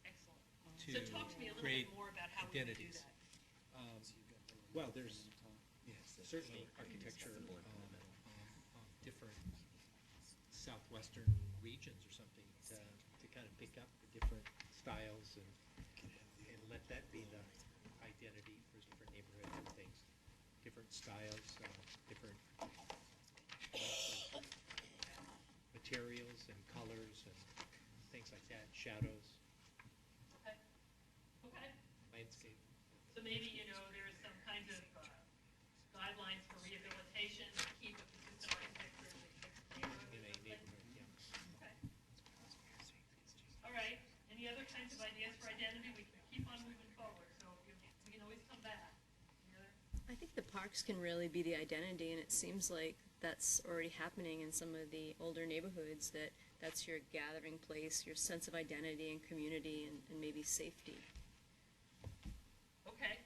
Excellent. to So talk to me a little create bit more about how we would do identities. that. Well, there's certainly architecture of different southwestern regions or something to kind of pick up the different styles and let that be the identity for different neighborhoods and things. Different styles, different materials and colors and things like that, shadows, Okay. Okay. landscape. So maybe, there's some kinds of guidelines for rehabilitation to keep a consistent architecture in the In a neighborhood. neighborhood, yeah. Okay. All right. Any other kinds of ideas for identity? We can keep on moving forward, so we can always come back. Any other? I think the parks can really be the identity, and it seems like that's already happening in some of the older neighborhoods, that's your gathering place, your sense of identity and community and maybe safety. Okay.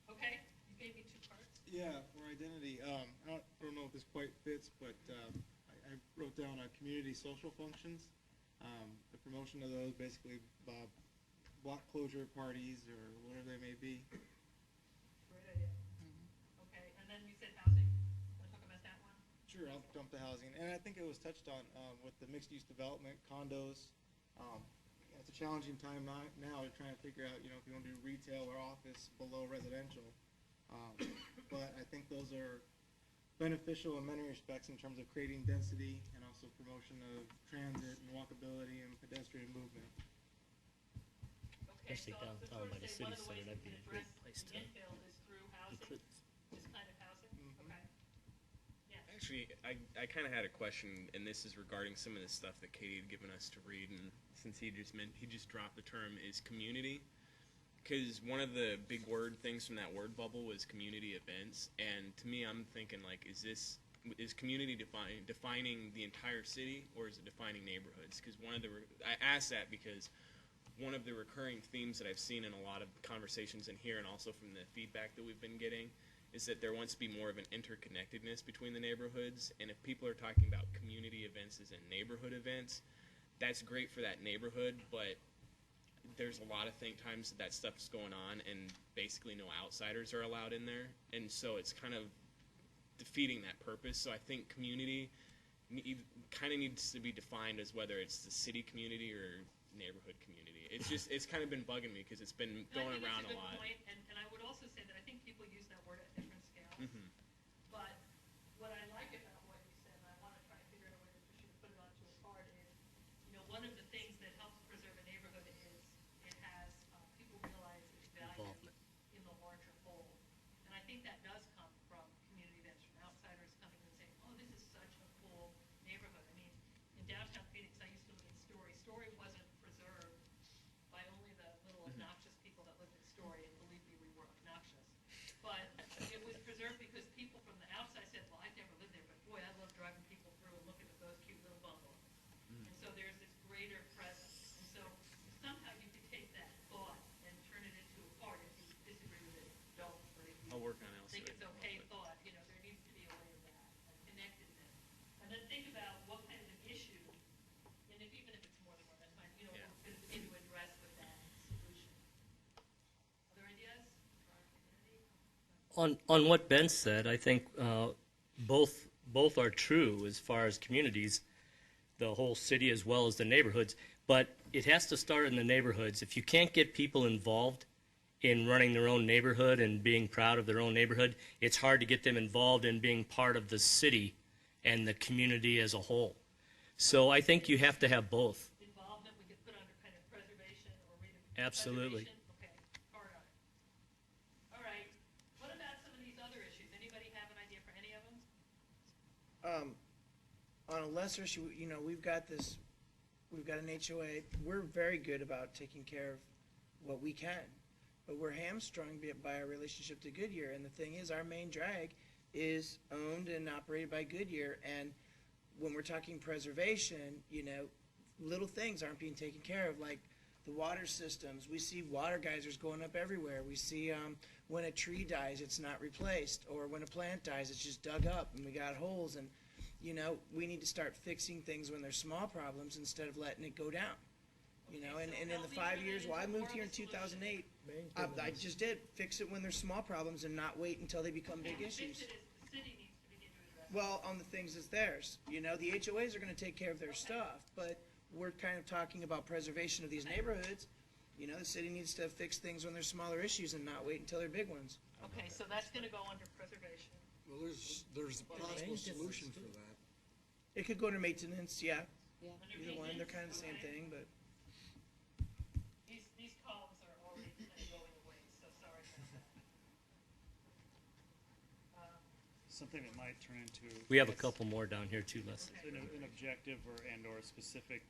Okay. You gave me 2 cards. Yeah, for identity. I don't know if this quite fits, but I wrote down community social functions. The promotion of those, basically block closure parties or whatever they may be. Great idea. Okay. And then you said housing. Want to talk about that one? Sure, I'll jump to housing. And I think it was touched on with the mixed-use development, condos. It's a challenging time now to try to figure out, if you want to do retail or office below residential. But I think those are beneficial in many respects in terms of creating density and also promotion of transit and walkability and pedestrian movement. Okay, Especially so downtown by the one city of the ways center, we that'd be can a great address place the to infill is through housing, include. this kind of housing? Okay. Yeah. Actually, I kind of had a question, and this is regarding some of the stuff that Katie had given us to read, and since he just dropped the term, is community. Because one of the big word things from that word bubble was community events, and to me, I'm thinking like, is community defining the entire city, or is it defining neighborhoods? Because I asked that because one of the recurring themes that I've seen in a lot of conversations in here, and also from the feedback that we've been getting, is that there wants to be more of an interconnectedness between the neighborhoods. And if people are talking about community events as in neighborhood events, that's great for that neighborhood, but there's a lot of times that stuff's going on and basically no outsiders are allowed in there. And so it's kind of defeating that purpose. So I think community kind of needs to be defined as whether it's the city community or neighborhood community. It's kind of been bugging me because it's been going around a lot. Point, and I would also say that I think people use that word at different scales. But what I like about what you said, and I want to try to figure out a way that we should put it onto a card, is, one of the things that helps preserve a neighborhood is it has people realize its value in the larger whole. And I think that does come from community events, from outsiders coming and saying, oh, this is such a cool neighborhood. I mean, in downtown Phoenix, I used to live in Story. Story On what Ben said, I think both are true as far as communities, the whole city as well as the neighborhoods. But it has to start in the neighborhoods. If you can't get people involved in running their own neighborhood and being proud of their own neighborhood, it's hard to get them involved in being part of the city and the community as a whole. So I think you have to have both. Involvement, we could put under kind of preservation or Absolutely. Okay, hard on it. All right, what about some of these other issues? Anybody have an idea for any of them? On a lesser issue, you know, we've got an HOA. We're very good about taking care of what we can, but we're hamstrung by our relationship to Goodyear. And the thing is, our main drag is owned and operated by Goodyear. And when we're talking preservation, you know, little things aren't being taken care of, like the water systems. We see water geysers going up everywhere. We see when a tree dies, it's not replaced, or when a plant dies, it's just dug up and we got holes. And you know, we need to start fixing things when there's small problems instead of letting it go down. You know, and in the 5 years, well, I moved here in 2008. I just did fix it when there's small problems and not wait until they become big issues. Well, on the things that's theirs. You know, the HOAs are going to take care of their stuff, but we're kind of talking about preservation of these neighborhoods. You know, the city needs to fix things when there's smaller issues and not wait until they're big ones. Okay, so that's gonna go under preservation. Well, there's a possible solution for that. It could go under maintenance, yeah. Either one, they're kind of the same thing, but. These columns are already kind of going away, so sorry about that. Something that might turn into. We have a couple more down here too, Les. An objective or a specific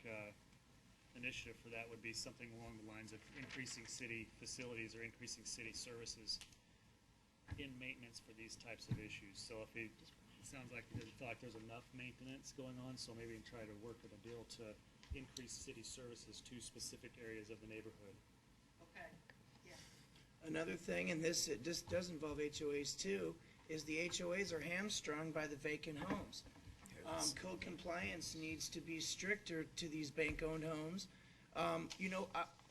initiative for that would be something along the lines of increasing city facilities or increasing city services in maintenance for these types of issues. So if it sounds like he doesn't feel like there's enough maintenance going on, so maybe try to work with a deal to increase city services to specific areas of the neighborhood. Okay, yeah. Another thing, and this does involve HOAs too, is the HOAs are hamstrung by the vacant homes. Code compliance needs to be stricter to these bank-owned homes. You know,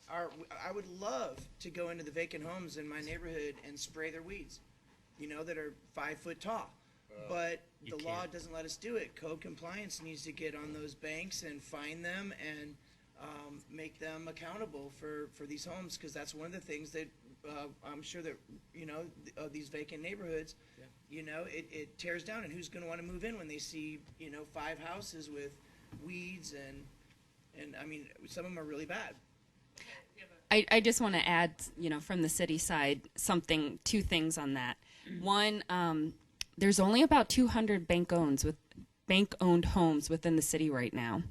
I would love to go into the vacant homes in my neighborhood and spray their weeds, you know, that are 5 foot tall. But the law doesn't let us do it. Code compliance needs to get on those banks and fine them and make them accountable for these homes, because that's one of the things that I'm sure that, you know, these vacant neighborhoods, you know, it tears down. And who's going to want to move in when they see, you know, 5 houses with weeds and I mean, some of them are really bad. I just want to add, you know, from the city side, two things on that. One, there's only about 200 bank-owned homes within the city right now.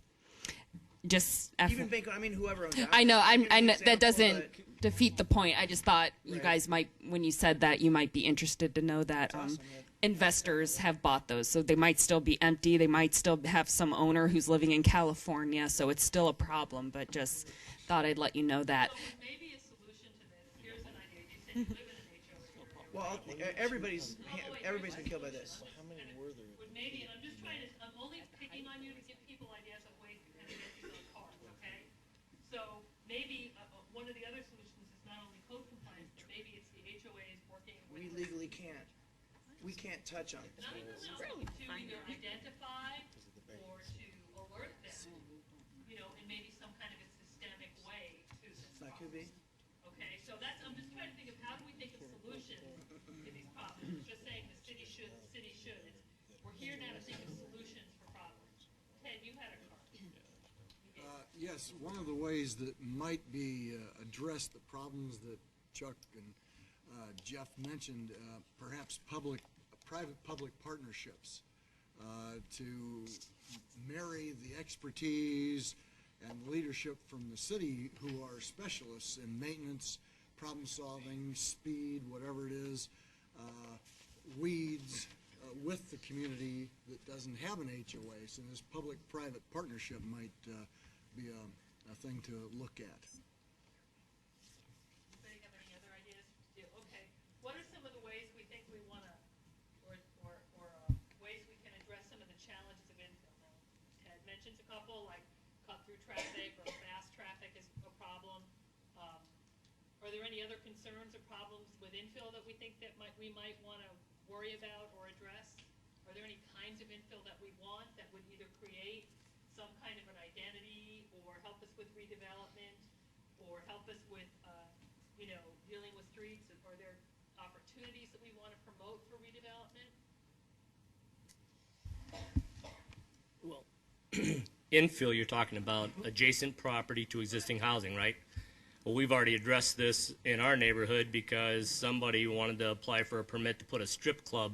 Just even bank-owned, I mean, whoever owns it. I know. I know that doesn't defeat the point. I just thought you guys might, when you said that, you might be interested to know that investors have bought those. So they might still be empty. They might still have some owner who's living in California. So it's still a problem. But just thought I'd let you know that. So maybe a solution to this. Here's an idea. You said you live in an HOA. Well, everybody's been killed by this. How many were there? Maybe, and I'm only picking on you to give people ideas of ways to kind of get these on cars, okay? So maybe one of the other solutions is not only code compliance, but maybe it's the HOAs working with. We legally can't. We can't touch them. No, to either identify or to alert them, you know, in maybe some kind of a systemic way to this That could be. Okay, so I'm just trying to think of how do we think of solutions to these problems? Just saying the city should. We're here now to think of solutions for problems. Ted, you had a card. Yes, one of the ways that might be address the problems that Chuck and Jeff mentioned, perhaps private-public partnerships to marry the expertise and leadership from the city, who are specialists in maintenance, problem-solving, speed, whatever it is, weeds, with the community that doesn't have an HOA. So this public-private partnership might be a thing to look at. Anybody have any other ideas? Okay. What are some of the ways we think we want to, or ways we can address some of the challenges of infill? Ted mentions a couple, like cut-through traffic or fast traffic is a problem. Are there any other concerns or problems with infill that we think that we might want to worry about or address? Are there any kinds of infill that we want that would either create some kind of an identity or help us with redevelopment or help us with, dealing with streets? Are there opportunities that we want to promote for redevelopment? Well, infill, you're talking about adjacent property to existing housing, right? Well, we've already addressed this in our neighborhood because somebody wanted to apply for a permit to put a strip club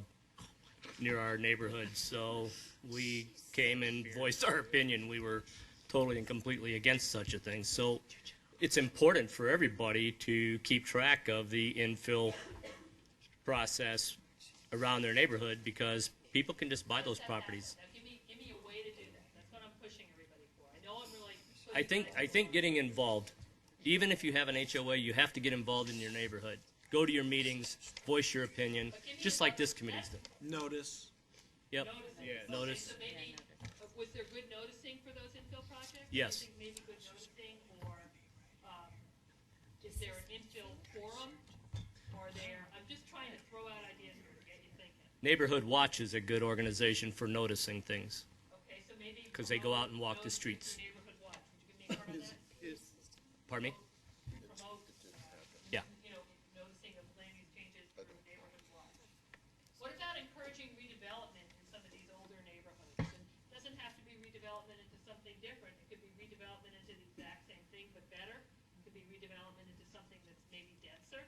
near our neighborhood. So we came and voiced our opinion. We were totally and completely against such a thing. So it's important for everybody to keep track of the infill process around their neighborhood because people can just buy those properties. Now give me a way to do that. That's what I'm pushing everybody for. I know I'm really. I think getting involved, even if you have an HOA, you have to get involved in your neighborhood. Go to your meetings, voice your opinion, just like this committee's done. Notice. Yep. Noticing. Notice. So maybe, was there good noticing for those infill projects? Yes. I think maybe good noticing, or is there an infill forum? I'm just trying to throw out ideas here to get you thinking. Neighborhood Watch is a good organization for noticing things. Okay, so maybe. Because they go out and walk the streets. Neighborhood Watch. Would you give me a part of that? Pardon me? Promote, Yeah. Noticing of land use changes through Neighborhood Watch. What about encouraging redevelopment in some of these older neighborhoods? It doesn't have to be redevelopment into something different. It could be redevelopment into the exact same thing but better. It could be redevelopment into something that's maybe denser.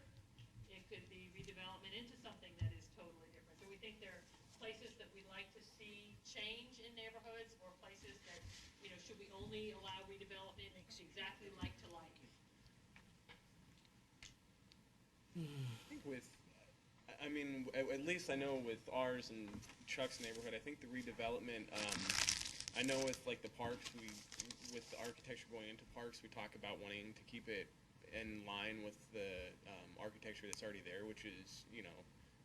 It could be redevelopment into something that is totally different. So we think there are places that we'd like to see change in neighborhoods, or places that, should we only allow redevelopment exactly like to like? I think at least I know with ours and Chuck's neighborhood, I think the redevelopment, I know with like the parks, with the architecture going into parks, we talk about wanting to keep it in line with the architecture that's already there, which is,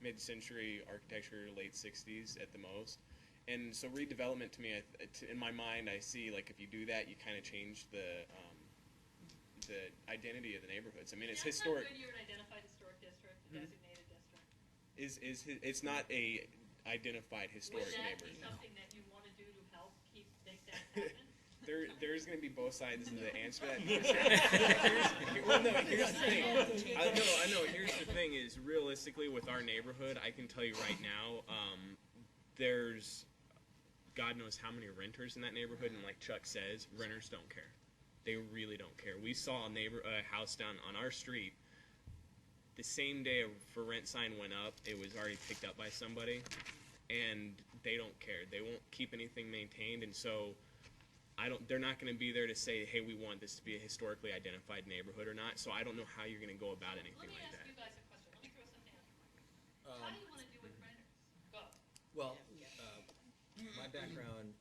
mid-century architecture, late 60s at the most. And so redevelopment to me, in my mind, I see like if you do that, you kind of change the identity of the neighborhoods. I mean, it's historic. Not good, you're an identified historic district, a designated district. It's not a identified historic Would that neighborhood. be something that you want to do to help make that happen? There's going to be both sides of the answer to that. Here's the thing. I know. Here's the thing: is realistically with our neighborhood, I can tell you right now, there's God knows how many renters in that neighborhood, and like Chuck says, renters don't care. They really don't care. We saw a house down on our street. The same day a for rent sign went up, it was already picked up by somebody, and they don't care. They won't keep anything maintained, and so they're not going to be there to say, hey, we want this to be a historically identified neighborhood or not. So I don't know how you're going to go about anything like that. Let me ask you guys a question. Let me throw something out here. How do you want to do with renters? Go. Well, my background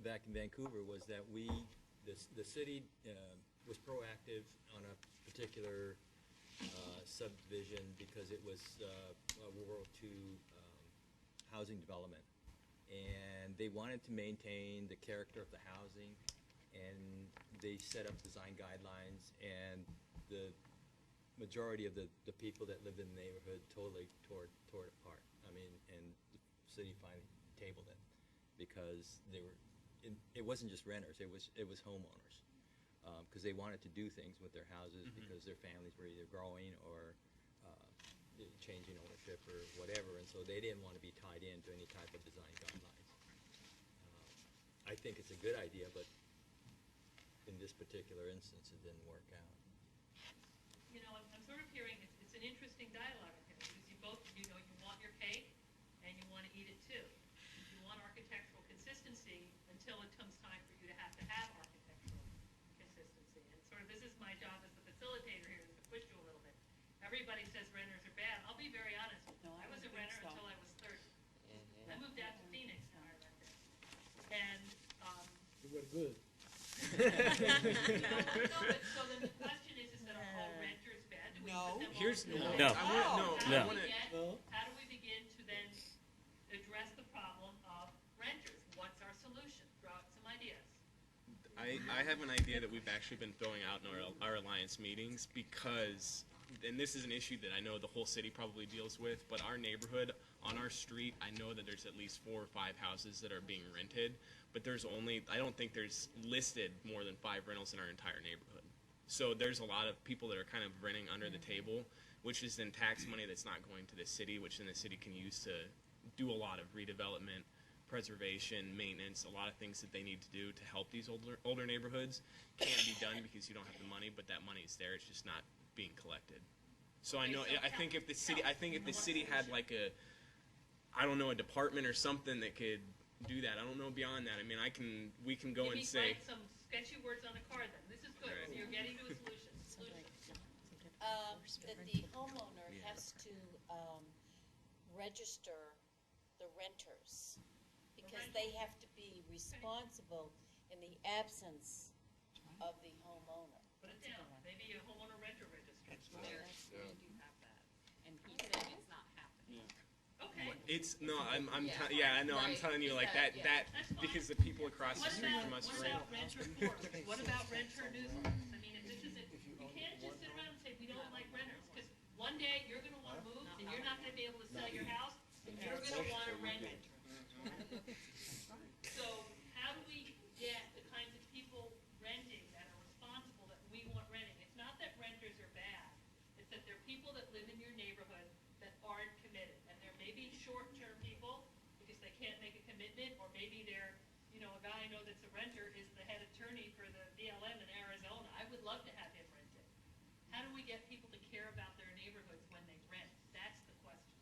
back in Vancouver was that the city was proactive on a particular subdivision because it was a World War II housing development. And they wanted to maintain the character of the housing, and they set up design guidelines, and the majority of the people that lived in the neighborhood totally tore it apart. I mean, and the city finally tabled it because it wasn't just renters, it was homeowners, because they wanted to do things with their houses because their families were either growing or changing ownership or whatever, and so they didn't want to be tied into any type of design guidelines. I think it's a good idea, but in this particular instance, it didn't work out. I'm sort of hearing it's an interesting dialogue here because you both, you want your cake and you want to eat it too. You want architectural consistency until it comes time for you to have architectural consistency. And sort of this is my job as the facilitator here, is to push you a little bit. Everybody says renters are bad. I'll be very honest. I was a renter until I was 30. I moved out to Phoenix and I rented. And you were good. So then the question is that are all renters bad? Do we put them How do we begin to then address the problem of renters? What's our solution? Throw out some ideas. I I have an idea that we've actually been throwing out in our alliance meetings because, and this is an issue that I know the whole city probably deals with, but our neighborhood, on our street, I know that there's at least 4 or 5 houses that are being rented, but there's only, I don't think there's listed more than 5 rentals in our entire neighborhood. So there's a lot of people that are kind of renting under the table, which is then tax money that's not going to the city, which then the city can use to do a lot of redevelopment, preservation, maintenance, a lot of things that they need to do to help these older neighborhoods. Can't be done because you don't have the money, but that money is there. It's just not being collected. So I know. I think if the city had like a, I don't know, a department or something that could do that. I don't know beyond that. I mean, we can go and say. Write some sketchy words on a card. Then this is good. Right. So you're getting to a solution. That the homeowner has to register the renters, because they have to be responsible in the absence of the homeowner. Put it down. Maybe a homeowner renter registry. There, we do have that, and he said it's not happening. Okay. It's no. I'm Yeah. yeah. I know. I'm Right. telling you like Yeah, that. yeah. That That's fine. because the people across the street from us What rent. about renter forms? What about renter newsletters? I mean, if this isn't, you can't just sit around and say, we don't like renters, because one day you're gonna wanna move, and you're not gonna be able to sell your house, and you're gonna wanna rent it. So how do we get the kinds of people renting that are responsible, that we want renting? It's not that renters are bad, it's that they're people that live in your neighborhood that aren't committed. And there may be short-term people, because they can't make a commitment, or maybe they're, you know, a guy I know that's a renter is the head attorney for the BLM in Arizona. I would love to have him rented. How do we get people to care about their neighborhoods when they rent? That's the question.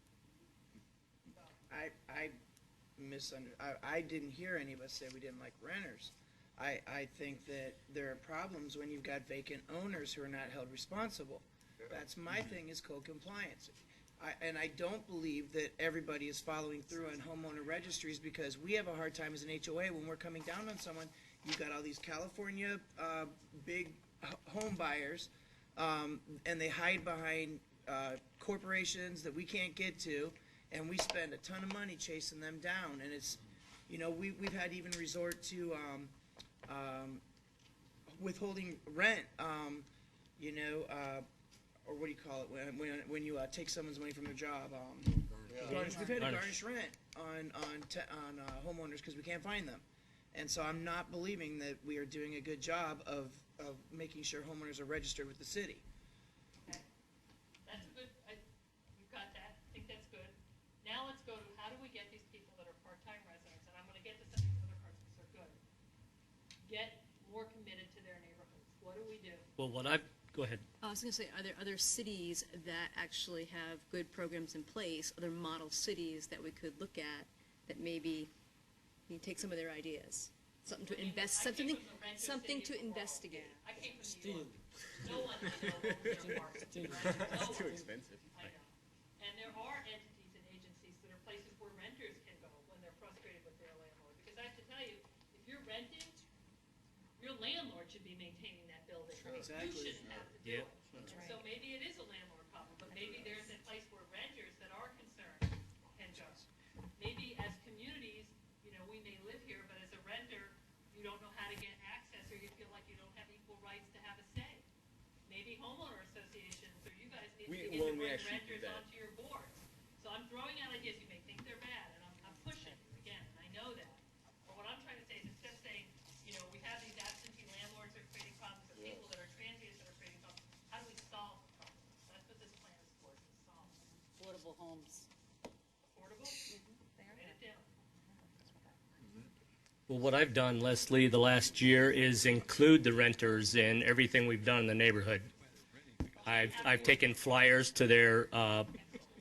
I didn't hear any of us say we didn't like renters. I think that there are problems when you've got vacant owners who are not held responsible. That's my thing, is co-compliance. And I don't believe that everybody is following through on homeowner registries, because we have a hard time as an HOA when we're coming down on someone. You've got all these California big home buyers, and they hide behind corporations that we can't get to, and we spend a ton of money chasing them down. And it's, you know, we've had even resort to withholding rent, you know, or what do you call it, when you take someone's money from their job? Garnish. We've had to garnish rent on homeowners because we can't find them. And so I'm not believing that we are doing a good job of making sure homeowners are registered with the city. Okay. That's good. We've got that. I think that's good. Now let's go to, how do we get these people that are part-time residents, and I'm gonna get to some of these other parts because they're good, get more committed to their neighborhoods? What do we do? Well, go ahead. I was going to say, are there other cities that actually have good programs in place, other model cities that we could look at that maybe you take some of their ideas, something to invest, something to investigate. I came from New York. No one I know owns their apartment. It's too expensive. I know. And there are entities and agencies that are places where renters can go when they're frustrated with their landlord. Because I have to tell you, if you're renting, your landlord should be maintaining that building. Exactly. You shouldn't have to do it. So maybe it is a landlord problem, but maybe there's a place where renters that are concerned can go. Maybe as communities, you know, we may live here, but as a renter, you don't know how to get access, or you feel like you don't have equal rights to have a say. Maybe homeowner associations, or you guys need to begin to bring renters onto your boards. So I'm throwing out ideas. You may think they're bad, and I'm pushing you again, and I know that. But what I'm trying to say is, instead of saying, you know, we have these absentee landlords that are creating problems, or people that are transients that are creating problems, how do we solve the problem? That's what this plan is for, is to solve. Affordable homes. Affordable? Write it down. Well, what I've done, Leslie, the last year is include the renters in everything we've done in the neighborhood. I've taken flyers to their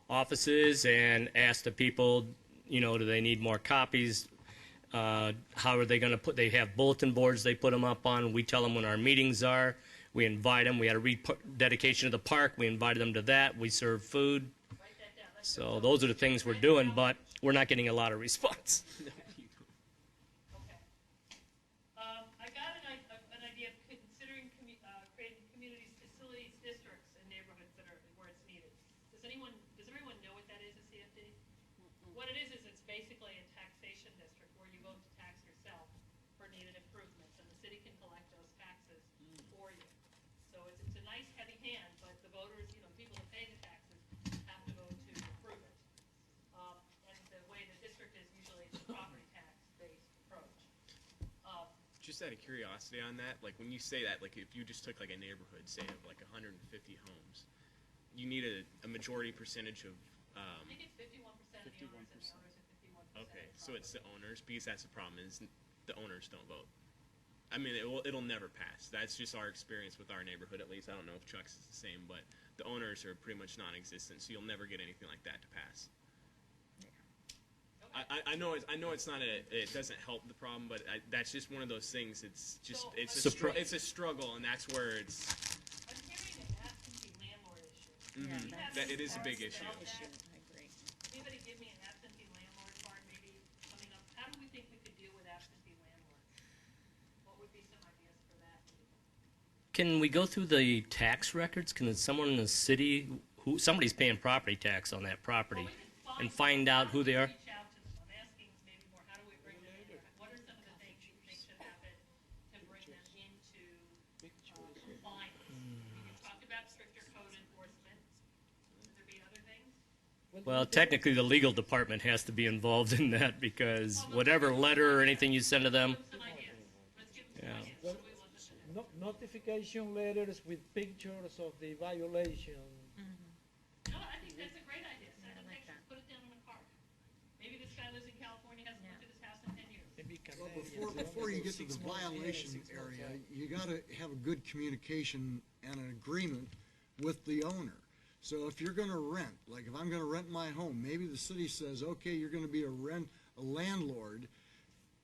offices and asked the people, you know, do they need more copies? How are they going to they have bulletin boards they put them up on. We tell them when our meetings are. We invite them. We had a rededication of the park. We invited them to that. We serve food. So those are the things we're doing, but we're not getting a lot of response. I got an idea of considering creating community facilities districts in neighborhoods that are where it's needed. Does everyone know what that is, a CFD? What it is it's basically a taxation district where you vote to tax yourself for needed improvements, and the city can collect just out of curiosity on that, like when you say that, like if you just took like a neighborhood, say of like 150 homes, you need a majority percentage of. I think it's 51% of the owners, and the owners are 51%. Okay, so it's the owners, because that's the problem is the owners don't vote. I mean, it'll never pass. That's just our experience with our neighborhood, at least. I don't know if Chuck's is the same, but the owners are pretty much non-existent, so you'll never get anything like that to pass. I know it's not it doesn't help the problem, but that's just one of those things. It's just it's a struggle, and that's where it's. I'm hearing an absentee landlord issue. That it is a big issue. I agree. Anybody give me an absentee landlord card maybe coming up? How do we think we could deal with absentee landlords? What would be some ideas for that? Can we go through the tax records? Can someone in the city, somebody's paying property tax on that property, and find out who they are? Reach out to them. I'm asking maybe more, how do we bring them in? What are some of the things you think should happen to bring them into compliance? You talked about stricter code enforcement. Would there be other things? Well, technically, the legal department has to be involved in that because whatever letter or anything you send to them. Yeah. Notification letters with pictures of the violation. No, I think that's a great idea. Send them pictures, put it down on a card. Maybe this guy lives in California, hasn't looked at his house in 10 years. Well, before you get to the violation area, you gotta have a good communication and an agreement with the owner. So if you're gonna rent, like if I'm gonna rent my home, maybe the city says, okay, you're gonna be a landlord.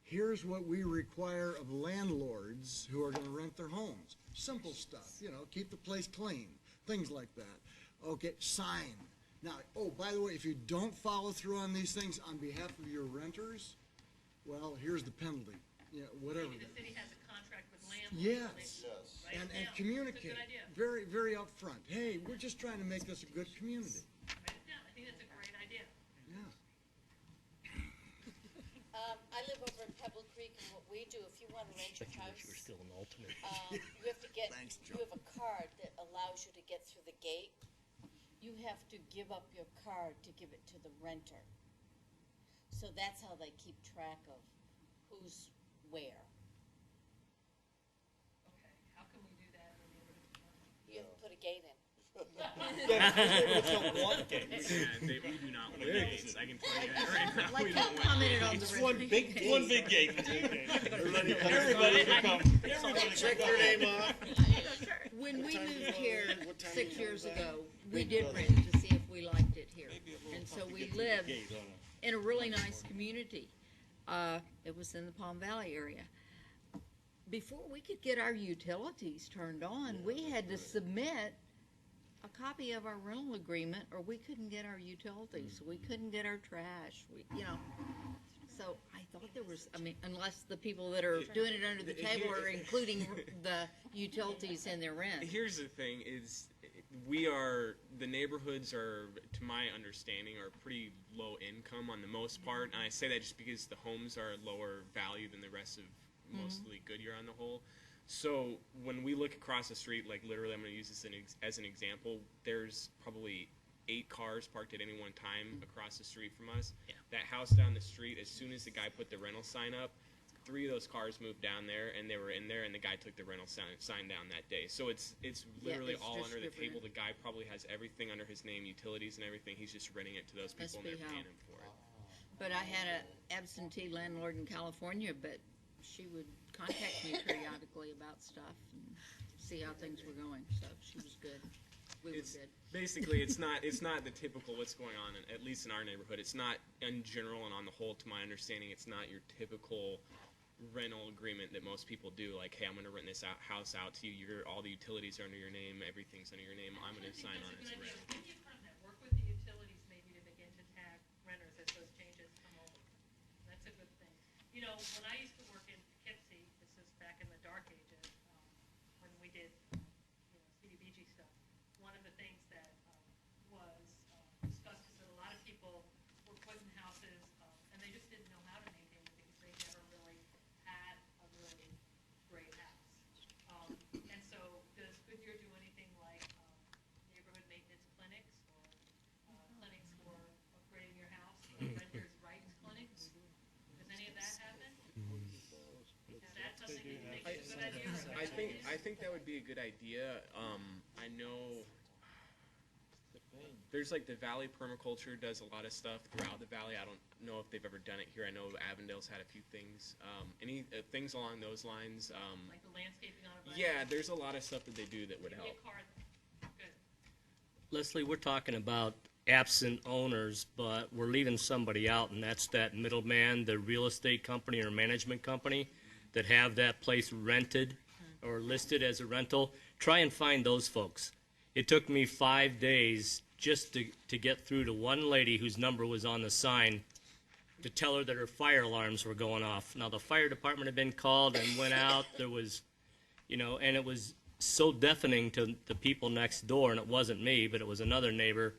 Here's what we require of landlords who are gonna rent their homes. Simple stuff, keep the place clean, things like that. Okay, sign. Now, oh, by the way, if you don't follow through on these things on behalf of your renters, well, here's the penalty. Whatever. Maybe the city has a contract with landlords. Yes. Write it And down. communicate. That's a good idea. Very, very upfront. Hey, we're just trying to make this a good community. Write it down. I think that's a great idea. Yeah. I live over in Pebble Creek, and what we do, if you want to rent your house, You're still an alternate. you have to get, you have a card that allows you to get through the gate. You have to give up your card to give it to the renter. So that's how they keep track of who's where. Okay, how can we do that in the neighborhood? You have to put a gate in. We do not want gates. I can tell you that right now. Like We Tom don't want commented on gates. the One big gate. Everybody can come. Everybody check their name off. When we moved here 6 years ago, we did rent to see if we liked it here. And so we lived in a really nice community. It was in the Palm Valley area. Before we could get our utilities turned on, we had to submit a copy of our rental agreement, or we couldn't get our utilities. We couldn't get our trash. So I thought there was, unless the people that are doing it under the table are including the utilities in their rent. Here's the thing: is the neighborhoods are, to my understanding, are pretty low income on the most part, and I say that just because the homes are lower value than the rest of mostly Goodyear on the whole. So when we look across the street, like literally, I'm going to use this as an example. There's probably 8 cars parked at any one time across the street from us. Yeah. That house down the street, as soon as the guy put the rental sign up, 3 of those cars moved down there, and they were in there, and the guy took the rental sign down that day. So it's literally all under the table. The guy probably has everything under his name, utilities and everything. He's just renting it to those people, and they're paying him for it. But I had an absentee landlord in California, but she would contact me periodically about stuff and see how things were going. So she was good. We were good. Basically, it's not the typical what's going on, at least in our neighborhood. It's not in general and on the whole, to my understanding, it's not your typical rental agreement that most people do. Like, hey, I'm going to rent this house out to you. All the utilities are under your name. Everything's under your name. I'm going to sign on as a rent. When you front that, work with the utilities maybe to begin to tag renters as those changes come over. That's a good thing. When I used to work in Poughkeepsie, this is back in the dark ages, when we did CDBG stuff, one of the things that was discussed is that a lot of people were put in houses and they just didn't know how to maintain it because they never really had a really great house. And so does Goodyear do anything like neighborhood maintenance clinics or clinics for upgrading your house, or renters' rights clinics? Does any of that happen? Is that something that I think that would be a good idea. I know there's like the Valley Permaculture does a lot of stuff throughout the valley. I don't know if they've ever done it here. I know Avondale's had a few things. Any things along those lines? Like the landscaping on a Yeah, there's a lot of stuff that they do that would help. Leslie, we're talking about absent owners, but we're leaving somebody out, and that's that middleman, the real estate company or management company that have that place rented or listed as a rental. Try and find those folks. It took me 5 days just to get through to one lady whose number was on the sign to tell her that her fire alarms were going off. Now, the fire department had been called and went out. There was, and it was so deafening to the people next door, and it wasn't me, but it was another neighbor,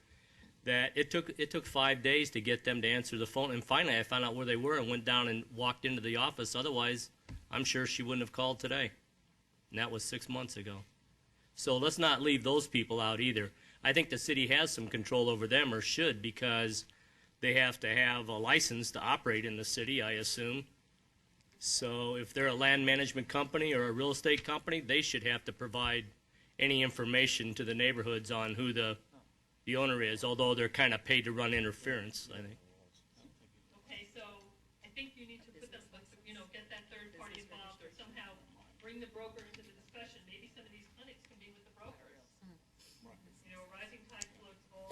that it took 5 days to get them to answer the phone. And finally, I found out where they were and went down and walked into the office. Otherwise, I'm sure she wouldn't have called today. And that was 6 months ago. So let's not leave those people out either. I think the city has some control over them, or should, because they have to have a license to operate in the city, I assume. So if they're a land management company or a real estate company, they should have to provide any information to the neighborhoods on who the owner is, although they're kind of paid to run interference, I think. Okay, so I think you need to put them, get that third party involved, or somehow bring the broker into the discussion. Maybe some of these clinics can be with the brokers. Rising tide floats all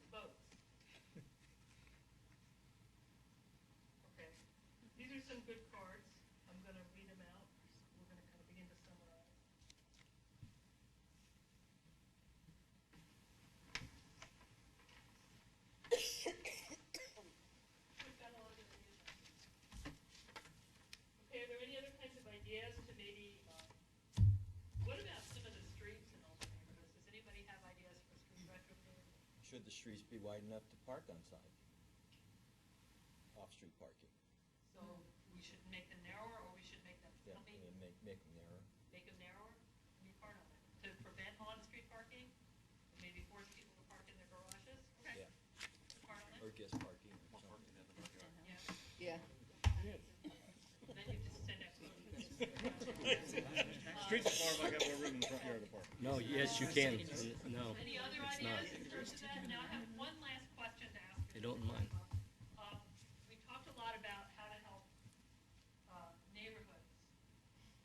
boats. Okay, these are some good cards. I'm going to read them out. We're going to kind of begin to summarize. Okay, are there any other kinds of ideas to maybe, what about some of the streets in all the neighborhoods? Does anybody have ideas for street retrofit? Should the streets be wide enough to park on side? Off-street parking. So we should make them narrower, or we should make them, Yeah, make them narrow. make them narrower? Any part on it? To prevent on-street parking? And maybe force people to park in their garages? Okay. Yeah. Part on it? Or guest parking or something. Yeah. Then you just send out photos. Streets are far, I got more room in the front yard to park. No, yes, you can. No, Any other it's ideas not. in terms of that? Now I have one last question to ask. They don't mind. We talked a lot about how to help neighborhoods,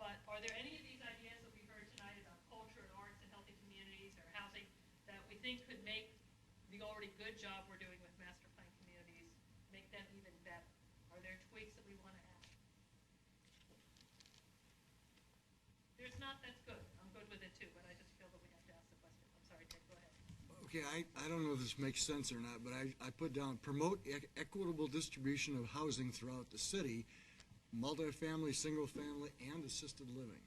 but are there any of these ideas that we heard tonight about culture and arts and healthy communities or housing that we think could make the already good job we're doing with master plan communities, make them even better? Are there tweaks that we want to add? There's not, that's good. I'm good with it too, but I just feel that we have to ask the question. I'm sorry, Dick, go ahead. Okay, I don't know if this makes sense or not, but I put down promote equitable distribution of housing throughout the city, multifamily, single family, and assisted living.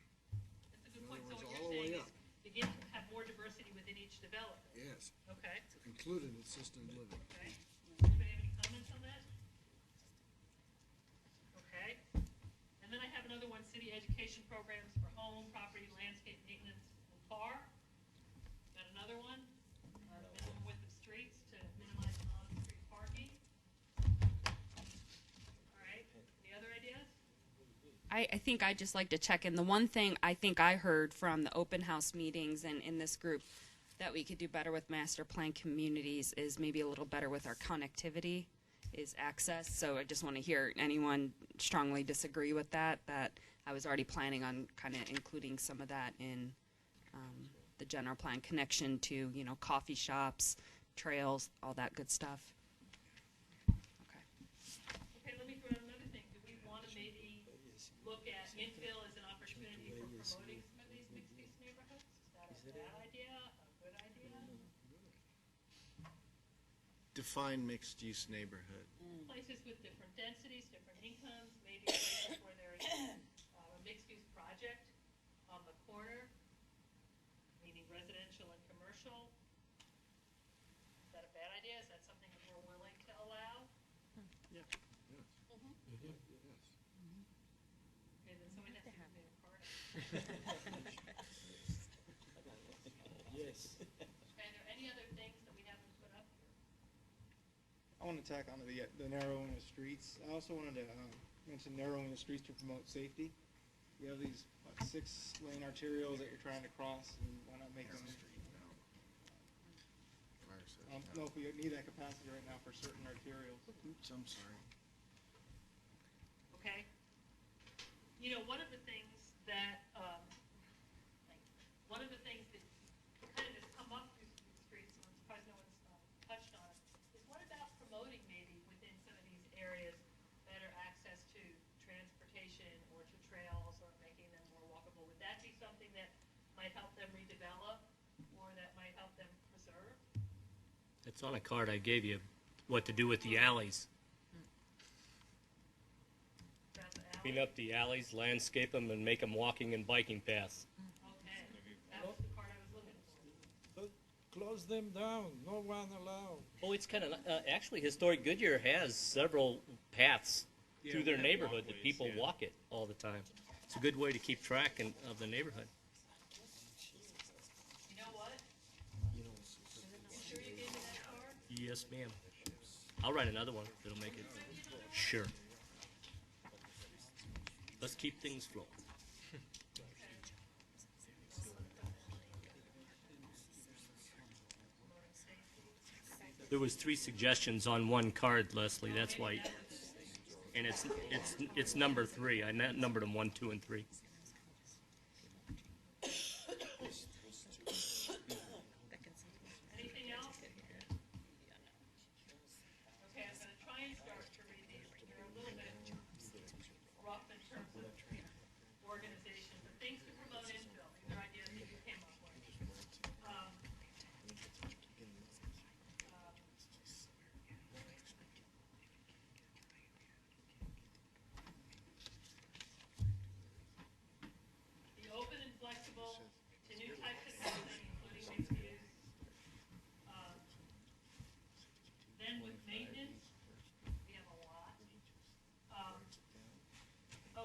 That's a good point. So words, what all the you're way saying up. is begin to have more diversity within each development. Yes, Okay, including assisted living. okay. Anybody have any comments on that? Okay. And then I have another one, city education programs for home, property, landscape, maintenance, and car. Got another one, minimum width of streets to minimize on-street parking. All right, any other ideas? I think I'd just like to check in. The one thing I think I heard from the open house meetings and in this group that we could do better with master plan communities is maybe a little better with our connectivity, is access. So I just want to hear anyone strongly disagree with that I was already planning on kind of including some of that in the general plan connection to, coffee shops, trails, all that good stuff. Okay, let me throw out another thing. Do we want to maybe look at infill as an opportunity for promoting some of these mixed-use neighborhoods? Is that a bad idea, a good idea? Define mixed-use neighborhood. Places with different densities, different incomes, maybe places where there's a mixed-use project on the corner, meaning residential and commercial. Is that a bad idea? Is that something that we're willing to allow? Yeah. Yes. Okay, then someone has to give me a card. Yes. Are there any other things that we haven't put up here? I want to tack onto the narrowing of streets. I also wanted to mention narrowing the streets to promote safety. You have these 6-lane arterials that you're trying to cross, and why not make them? I don't know if we need that capacity right now for certain arterials. Oops, I'm sorry. Okay? You know, one of the things that kind of has come up through the streets, and I'm surprised no one's touched on it, is what about promoting maybe within some of these areas better access to transportation or to trails or making them more walkable? Would that be something that might help them redevelop or that might help them preserve? It's on a card I gave you, what to do with the alleys. Clean up the alleys, landscape them, and make them walking and biking paths. Okay, that was the part I was looking for. But close them down, no one allowed. Oh, it's kind of, actually, Historic Goodyear has several paths through their we have neighborhood that walkways, people yeah. walk it all the time. It's a good way to keep track of the neighborhood. You know what? You sure you gave me that card? Yes, ma'am. I'll write another one that'll make it. Sure. Let's keep things flowing. There was 3 suggestions on one card, Leslie. That's why, and it's number 3. I numbered them 1, 2, and 3. Anything else? Okay, I'm gonna try and start to read these. They're a little bit rough in terms of organization, but things to promote infill. These are ideas that you came up with. Be open and flexible to new types of housing, including mixed use. Then with maintenance, we have a lot.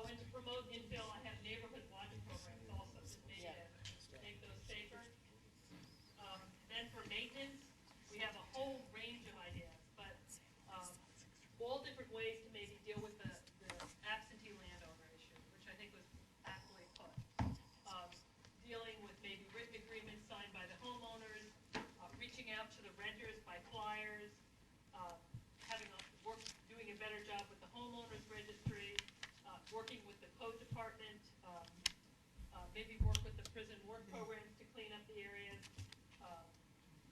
And to promote infill, I have neighborhood watch programs also, just maybe to make those safer. Then for maintenance, we have a whole range of ideas, but all different ways to maybe deal with the absentee landowner issue, which I think was aptly put. Dealing with maybe written agreements signed by the homeowners, reaching out to the renters by flyers, doing a better job with the homeowners registry, working with the code department, maybe work with the prison work programs to clean up the areas,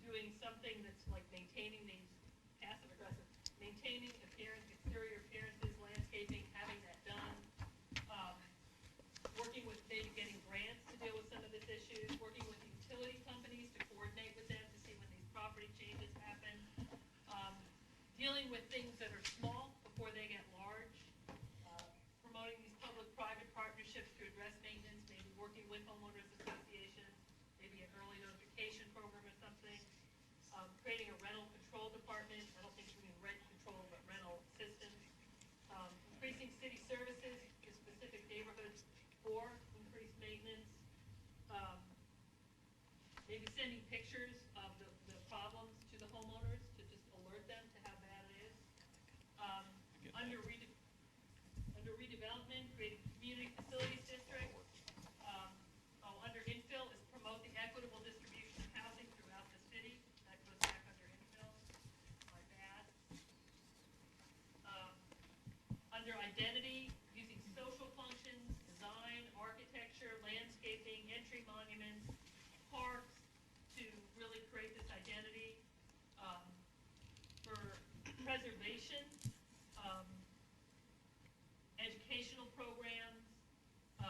doing something that's like maintaining these passive aggressive, maintaining exterior appearances, landscaping, having that done, working with maybe getting grants to deal with some of these issues, working with utility companies to coordinate with them to see when these property changes happen, dealing with things that are small before they get large, promoting these public-private partnerships to address maintenance, maybe working with homeowners associations, maybe an early notification program or something, creating a rental control department. I don't think we mean rent control, but rental assistance, increasing city services to specific neighborhoods for increased maintenance, maybe sending pictures of the problems to the homeowners to just alert them to how bad it is. Under redevelopment, creating community facilities district. Under infill is promote the equitable distribution of housing throughout the city. That goes back under infill. My bad. Under identity, using social functions, design, architecture, landscaping, entry monuments, parks to really create this identity. For preservation, educational programs. So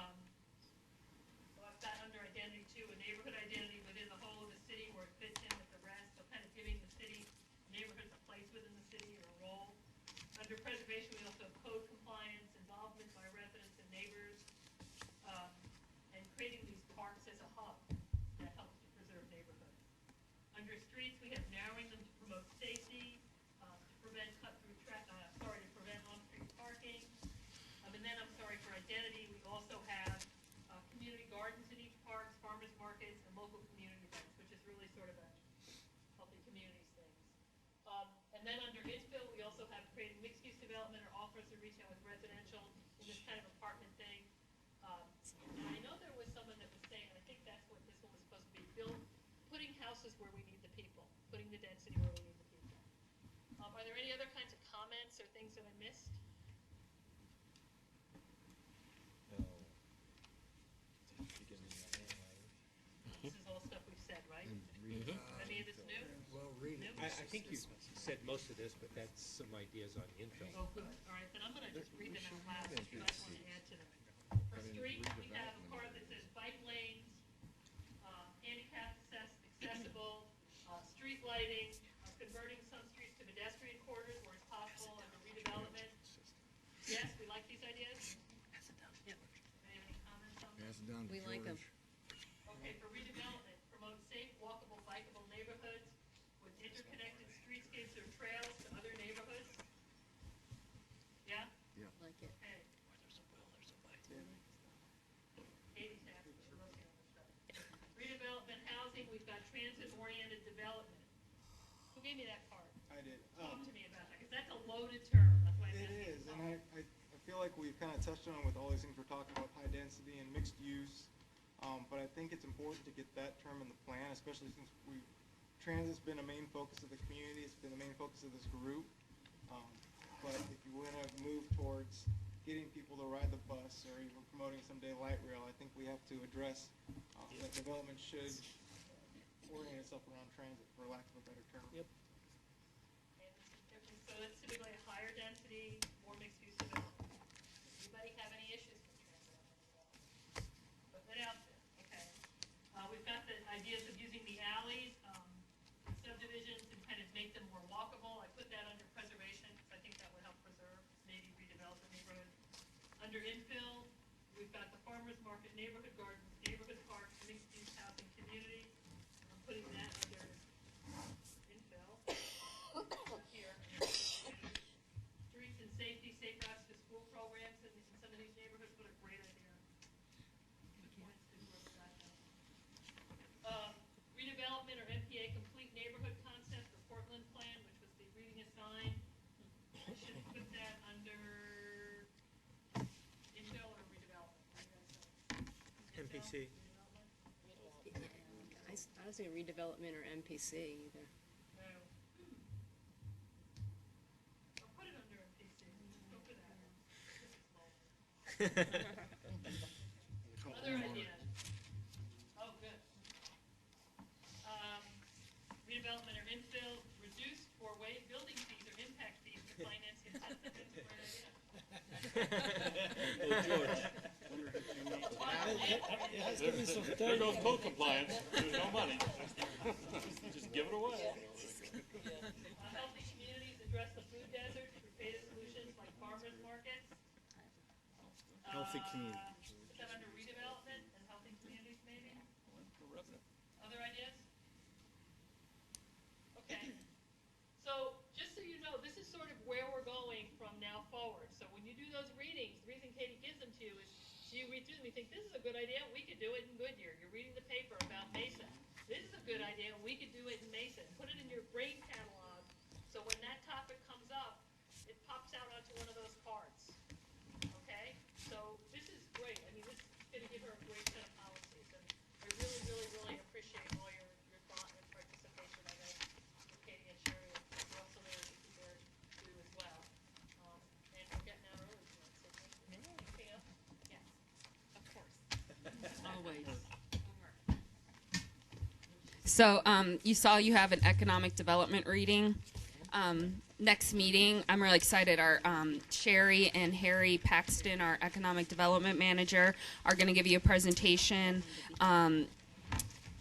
I've got under identity too, a neighborhood identity within the whole of the city where it fits in with the rest. So kind of giving the city, neighborhoods a place within the city or a role. Under preservation, we also have code compliance, involvement by residents and neighbors, and creating these parks as a hub that helps to preserve neighborhoods. Under streets, we have narrowing them to promote safety, to prevent prevent on-street parking. And then, for identity, we also have community gardens in each parks, farmers markets, and local community events, which is really sort of a healthy communities thing. And then under infill, we also have creating mixed-use development or offers of retail with residential in this kind of apartment thing. houses where we need the people, putting the density where we need the people. Are there any other kinds of comments or things that I missed? This is all stuff we've said, right? Any of this new? Well, read it. I think you said most of this, but that's some ideas on infill. Oh, good. All right, then I'm gonna just read them out loud, if you guys wanna add to them. For street, we have a part that says bike lanes, handicap accessible, street lighting, converting some streets to pedestrian corridors where it's possible under redevelopment. Yes, we like these ideas? Any comments on them? We like them. Okay, for redevelopment, promote safe, walkable, bikeable neighborhoods with interconnected streetscapes or trails to other neighborhoods. Yeah? Like it. Okay. Katie's happy, she loves hearing this stuff. Redevelopment housing, we've got transit-oriented development. Who gave me that part? I did. Talk to me about that, because that's a loaded term, that's why I'm It asking. is, and I feel like we've kind of touched on it with all these things we're talking about, high density and mixed use. But I think it's important to get that term in the plan, especially since transit's been a main focus of the community, it's been the main focus of this group. But if you want to move towards getting people to ride the bus or even promoting someday light rail, I think we have to address that development should orient itself around transit, for lack of a better term. Yep. So that's typically a higher density, more mixed use development. Anybody have any issues with transit? Put that out there, okay. We've got the ideas of using the alleys, subdivisions, and kind of make them more walkable. I put that under preservation, because I think that would help preserve, maybe redevelop the neighborhood. Under infill, we've got the farmers market, neighborhood gardens, neighborhood parks, mixed use housing community. I'm putting that under infill. Here. Streets and safety, safe routes to school programs in some of these neighborhoods, what a great idea. Redevelopment or MPA complete neighborhood concept for Portland plan, which was the reading assigned. I should put that under infill or redevelopment. MPC. I was saying redevelopment or MPC either. No. I'll put it under MPC. Go for that. Other ideas? Oh, good. Redevelopment or infill, reduce or waive building fees or impact fees to finance intensive. That's a great idea. Oh, George. There goes code compliance. There's no money. Just give it away. Healthy communities address the food desert through creative solutions like farmers markets. Healthy community. Is that under redevelopment and healthy communities maybe? Other ideas? Okay. So just so you know, this is sort of where we're going from now forward. So when you do those readings, the reason Katie gives them to you is you read through them, you think, this is a good idea, we could do it in Goodyear. You're reading the paper about Mesa. This is a good idea, we could do it in Mesa. Put it in your brain catalog, so when that topic comes up, it pops out onto one of those cards. Okay? So this is great. I mean, this is going to give her a great set of policies. And I really, really, really appreciate all your thought and participation. I know Katie and Sherry are also there to do as well. And we're getting out early tonight, so thank you. Anything else? Yes, of course. Always. So you saw you have an economic development reading. Next meeting, I'm really excited. Our Sherry and Harry Paxton, our economic development manager, are going to give you a presentation.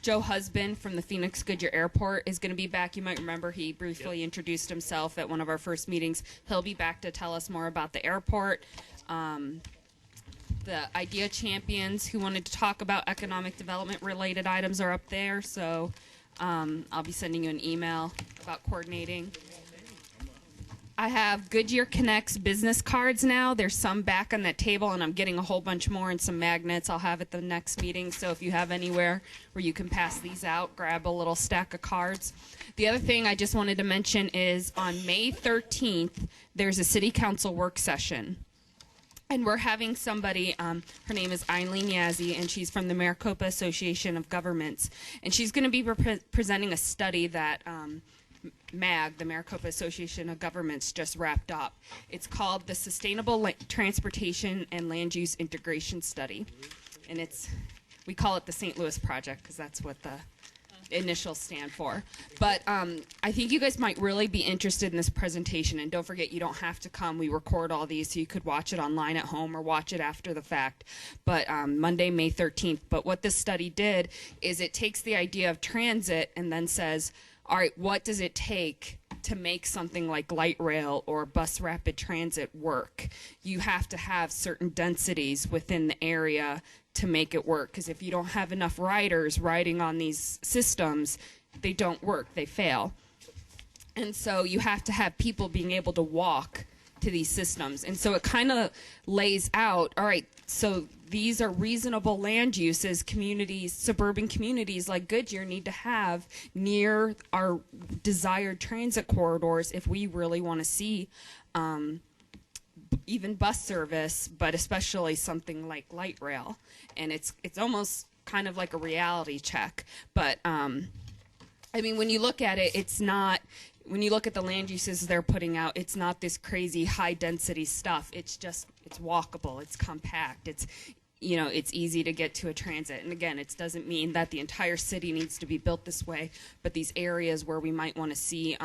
Joe Husband from the Phoenix Goodyear Airport is going to be back. You might remember he briefly introduced himself at one of our first meetings. He'll be back to tell us more about the airport. The idea champions who wanted to talk about economic development related items are up there. So I'll be sending you an email about coordinating. I have Goodyear Connects business cards now. There's some back on that table, and I'm getting a whole bunch more and some magnets. I'll have at the next meeting. So if you have anywhere where you can pass these out, grab a little stack of cards. The other thing I just wanted to mention is on May 13th, there's a city council work session. And we're having somebody, her name is Eileen Yazzie, and she's from the Maricopa Association of Governments. And she's going to be presenting a study that MAG, the Maricopa Association of Governments, just wrapped up. It's called the Sustainable Transportation and Land Use Integration Study. And we call it the St. Louis Project because that's what the initials stand for. But I think you guys might really be interested in this presentation. And don't forget, you don't have to come. We record all these so you could watch it online at home or watch it after the fact. But Monday, May 13th. But what this study did is it takes the idea of transit and then says, all right, what does it take to make something like light rail or bus rapid transit work? You have to have certain densities within the area to make it work, because if you don't have enough riders riding on these systems, they don't work, they fail. And so you have to have people being able to walk to these systems. And so it kind of lays out, all right, so these are reasonable land uses communities, suburban communities like Goodyear need to have near our desired transit corridors if we really want to see even bus service, but especially something like light rail. And it's almost kind of like a reality check. But I mean, when you look at it, it's not, when you look at the land uses they're putting out, it's not this crazy high density stuff. It's just, it's walkable, it's compact, it's, you know, it's easy to get to a transit. And again, it doesn't mean that the entire city needs to be built this way, but these areas where we might want to see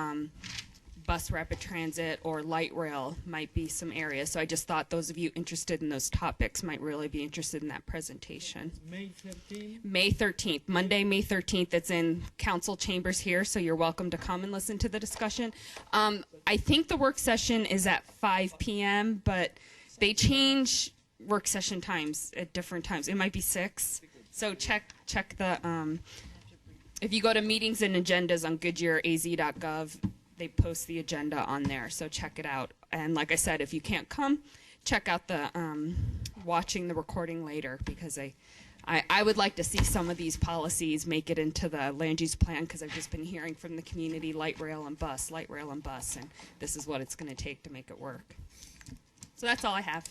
bus rapid transit or light rail might be some areas. So I just thought those of you interested in those topics might really be interested in that presentation. May 13th? May 13th, Monday, May 13th. It's in council chambers here, so you're welcome to come and listen to the discussion. I think the work session is at 5 p.m., but they change work session times at different times. It might be 6. So check the, if you go to meetings and agendas on goodyearaz.gov, they post the agenda on there, so check it out. And like I said, if you can't come, check out the watching the recording later, because I would like to see some of these policies make it into the land use plan, because I've just been hearing from the community light rail and bus, and this is what it's going to take to make it work. So that's all I have.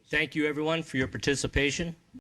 Thank you, everyone, for your participation.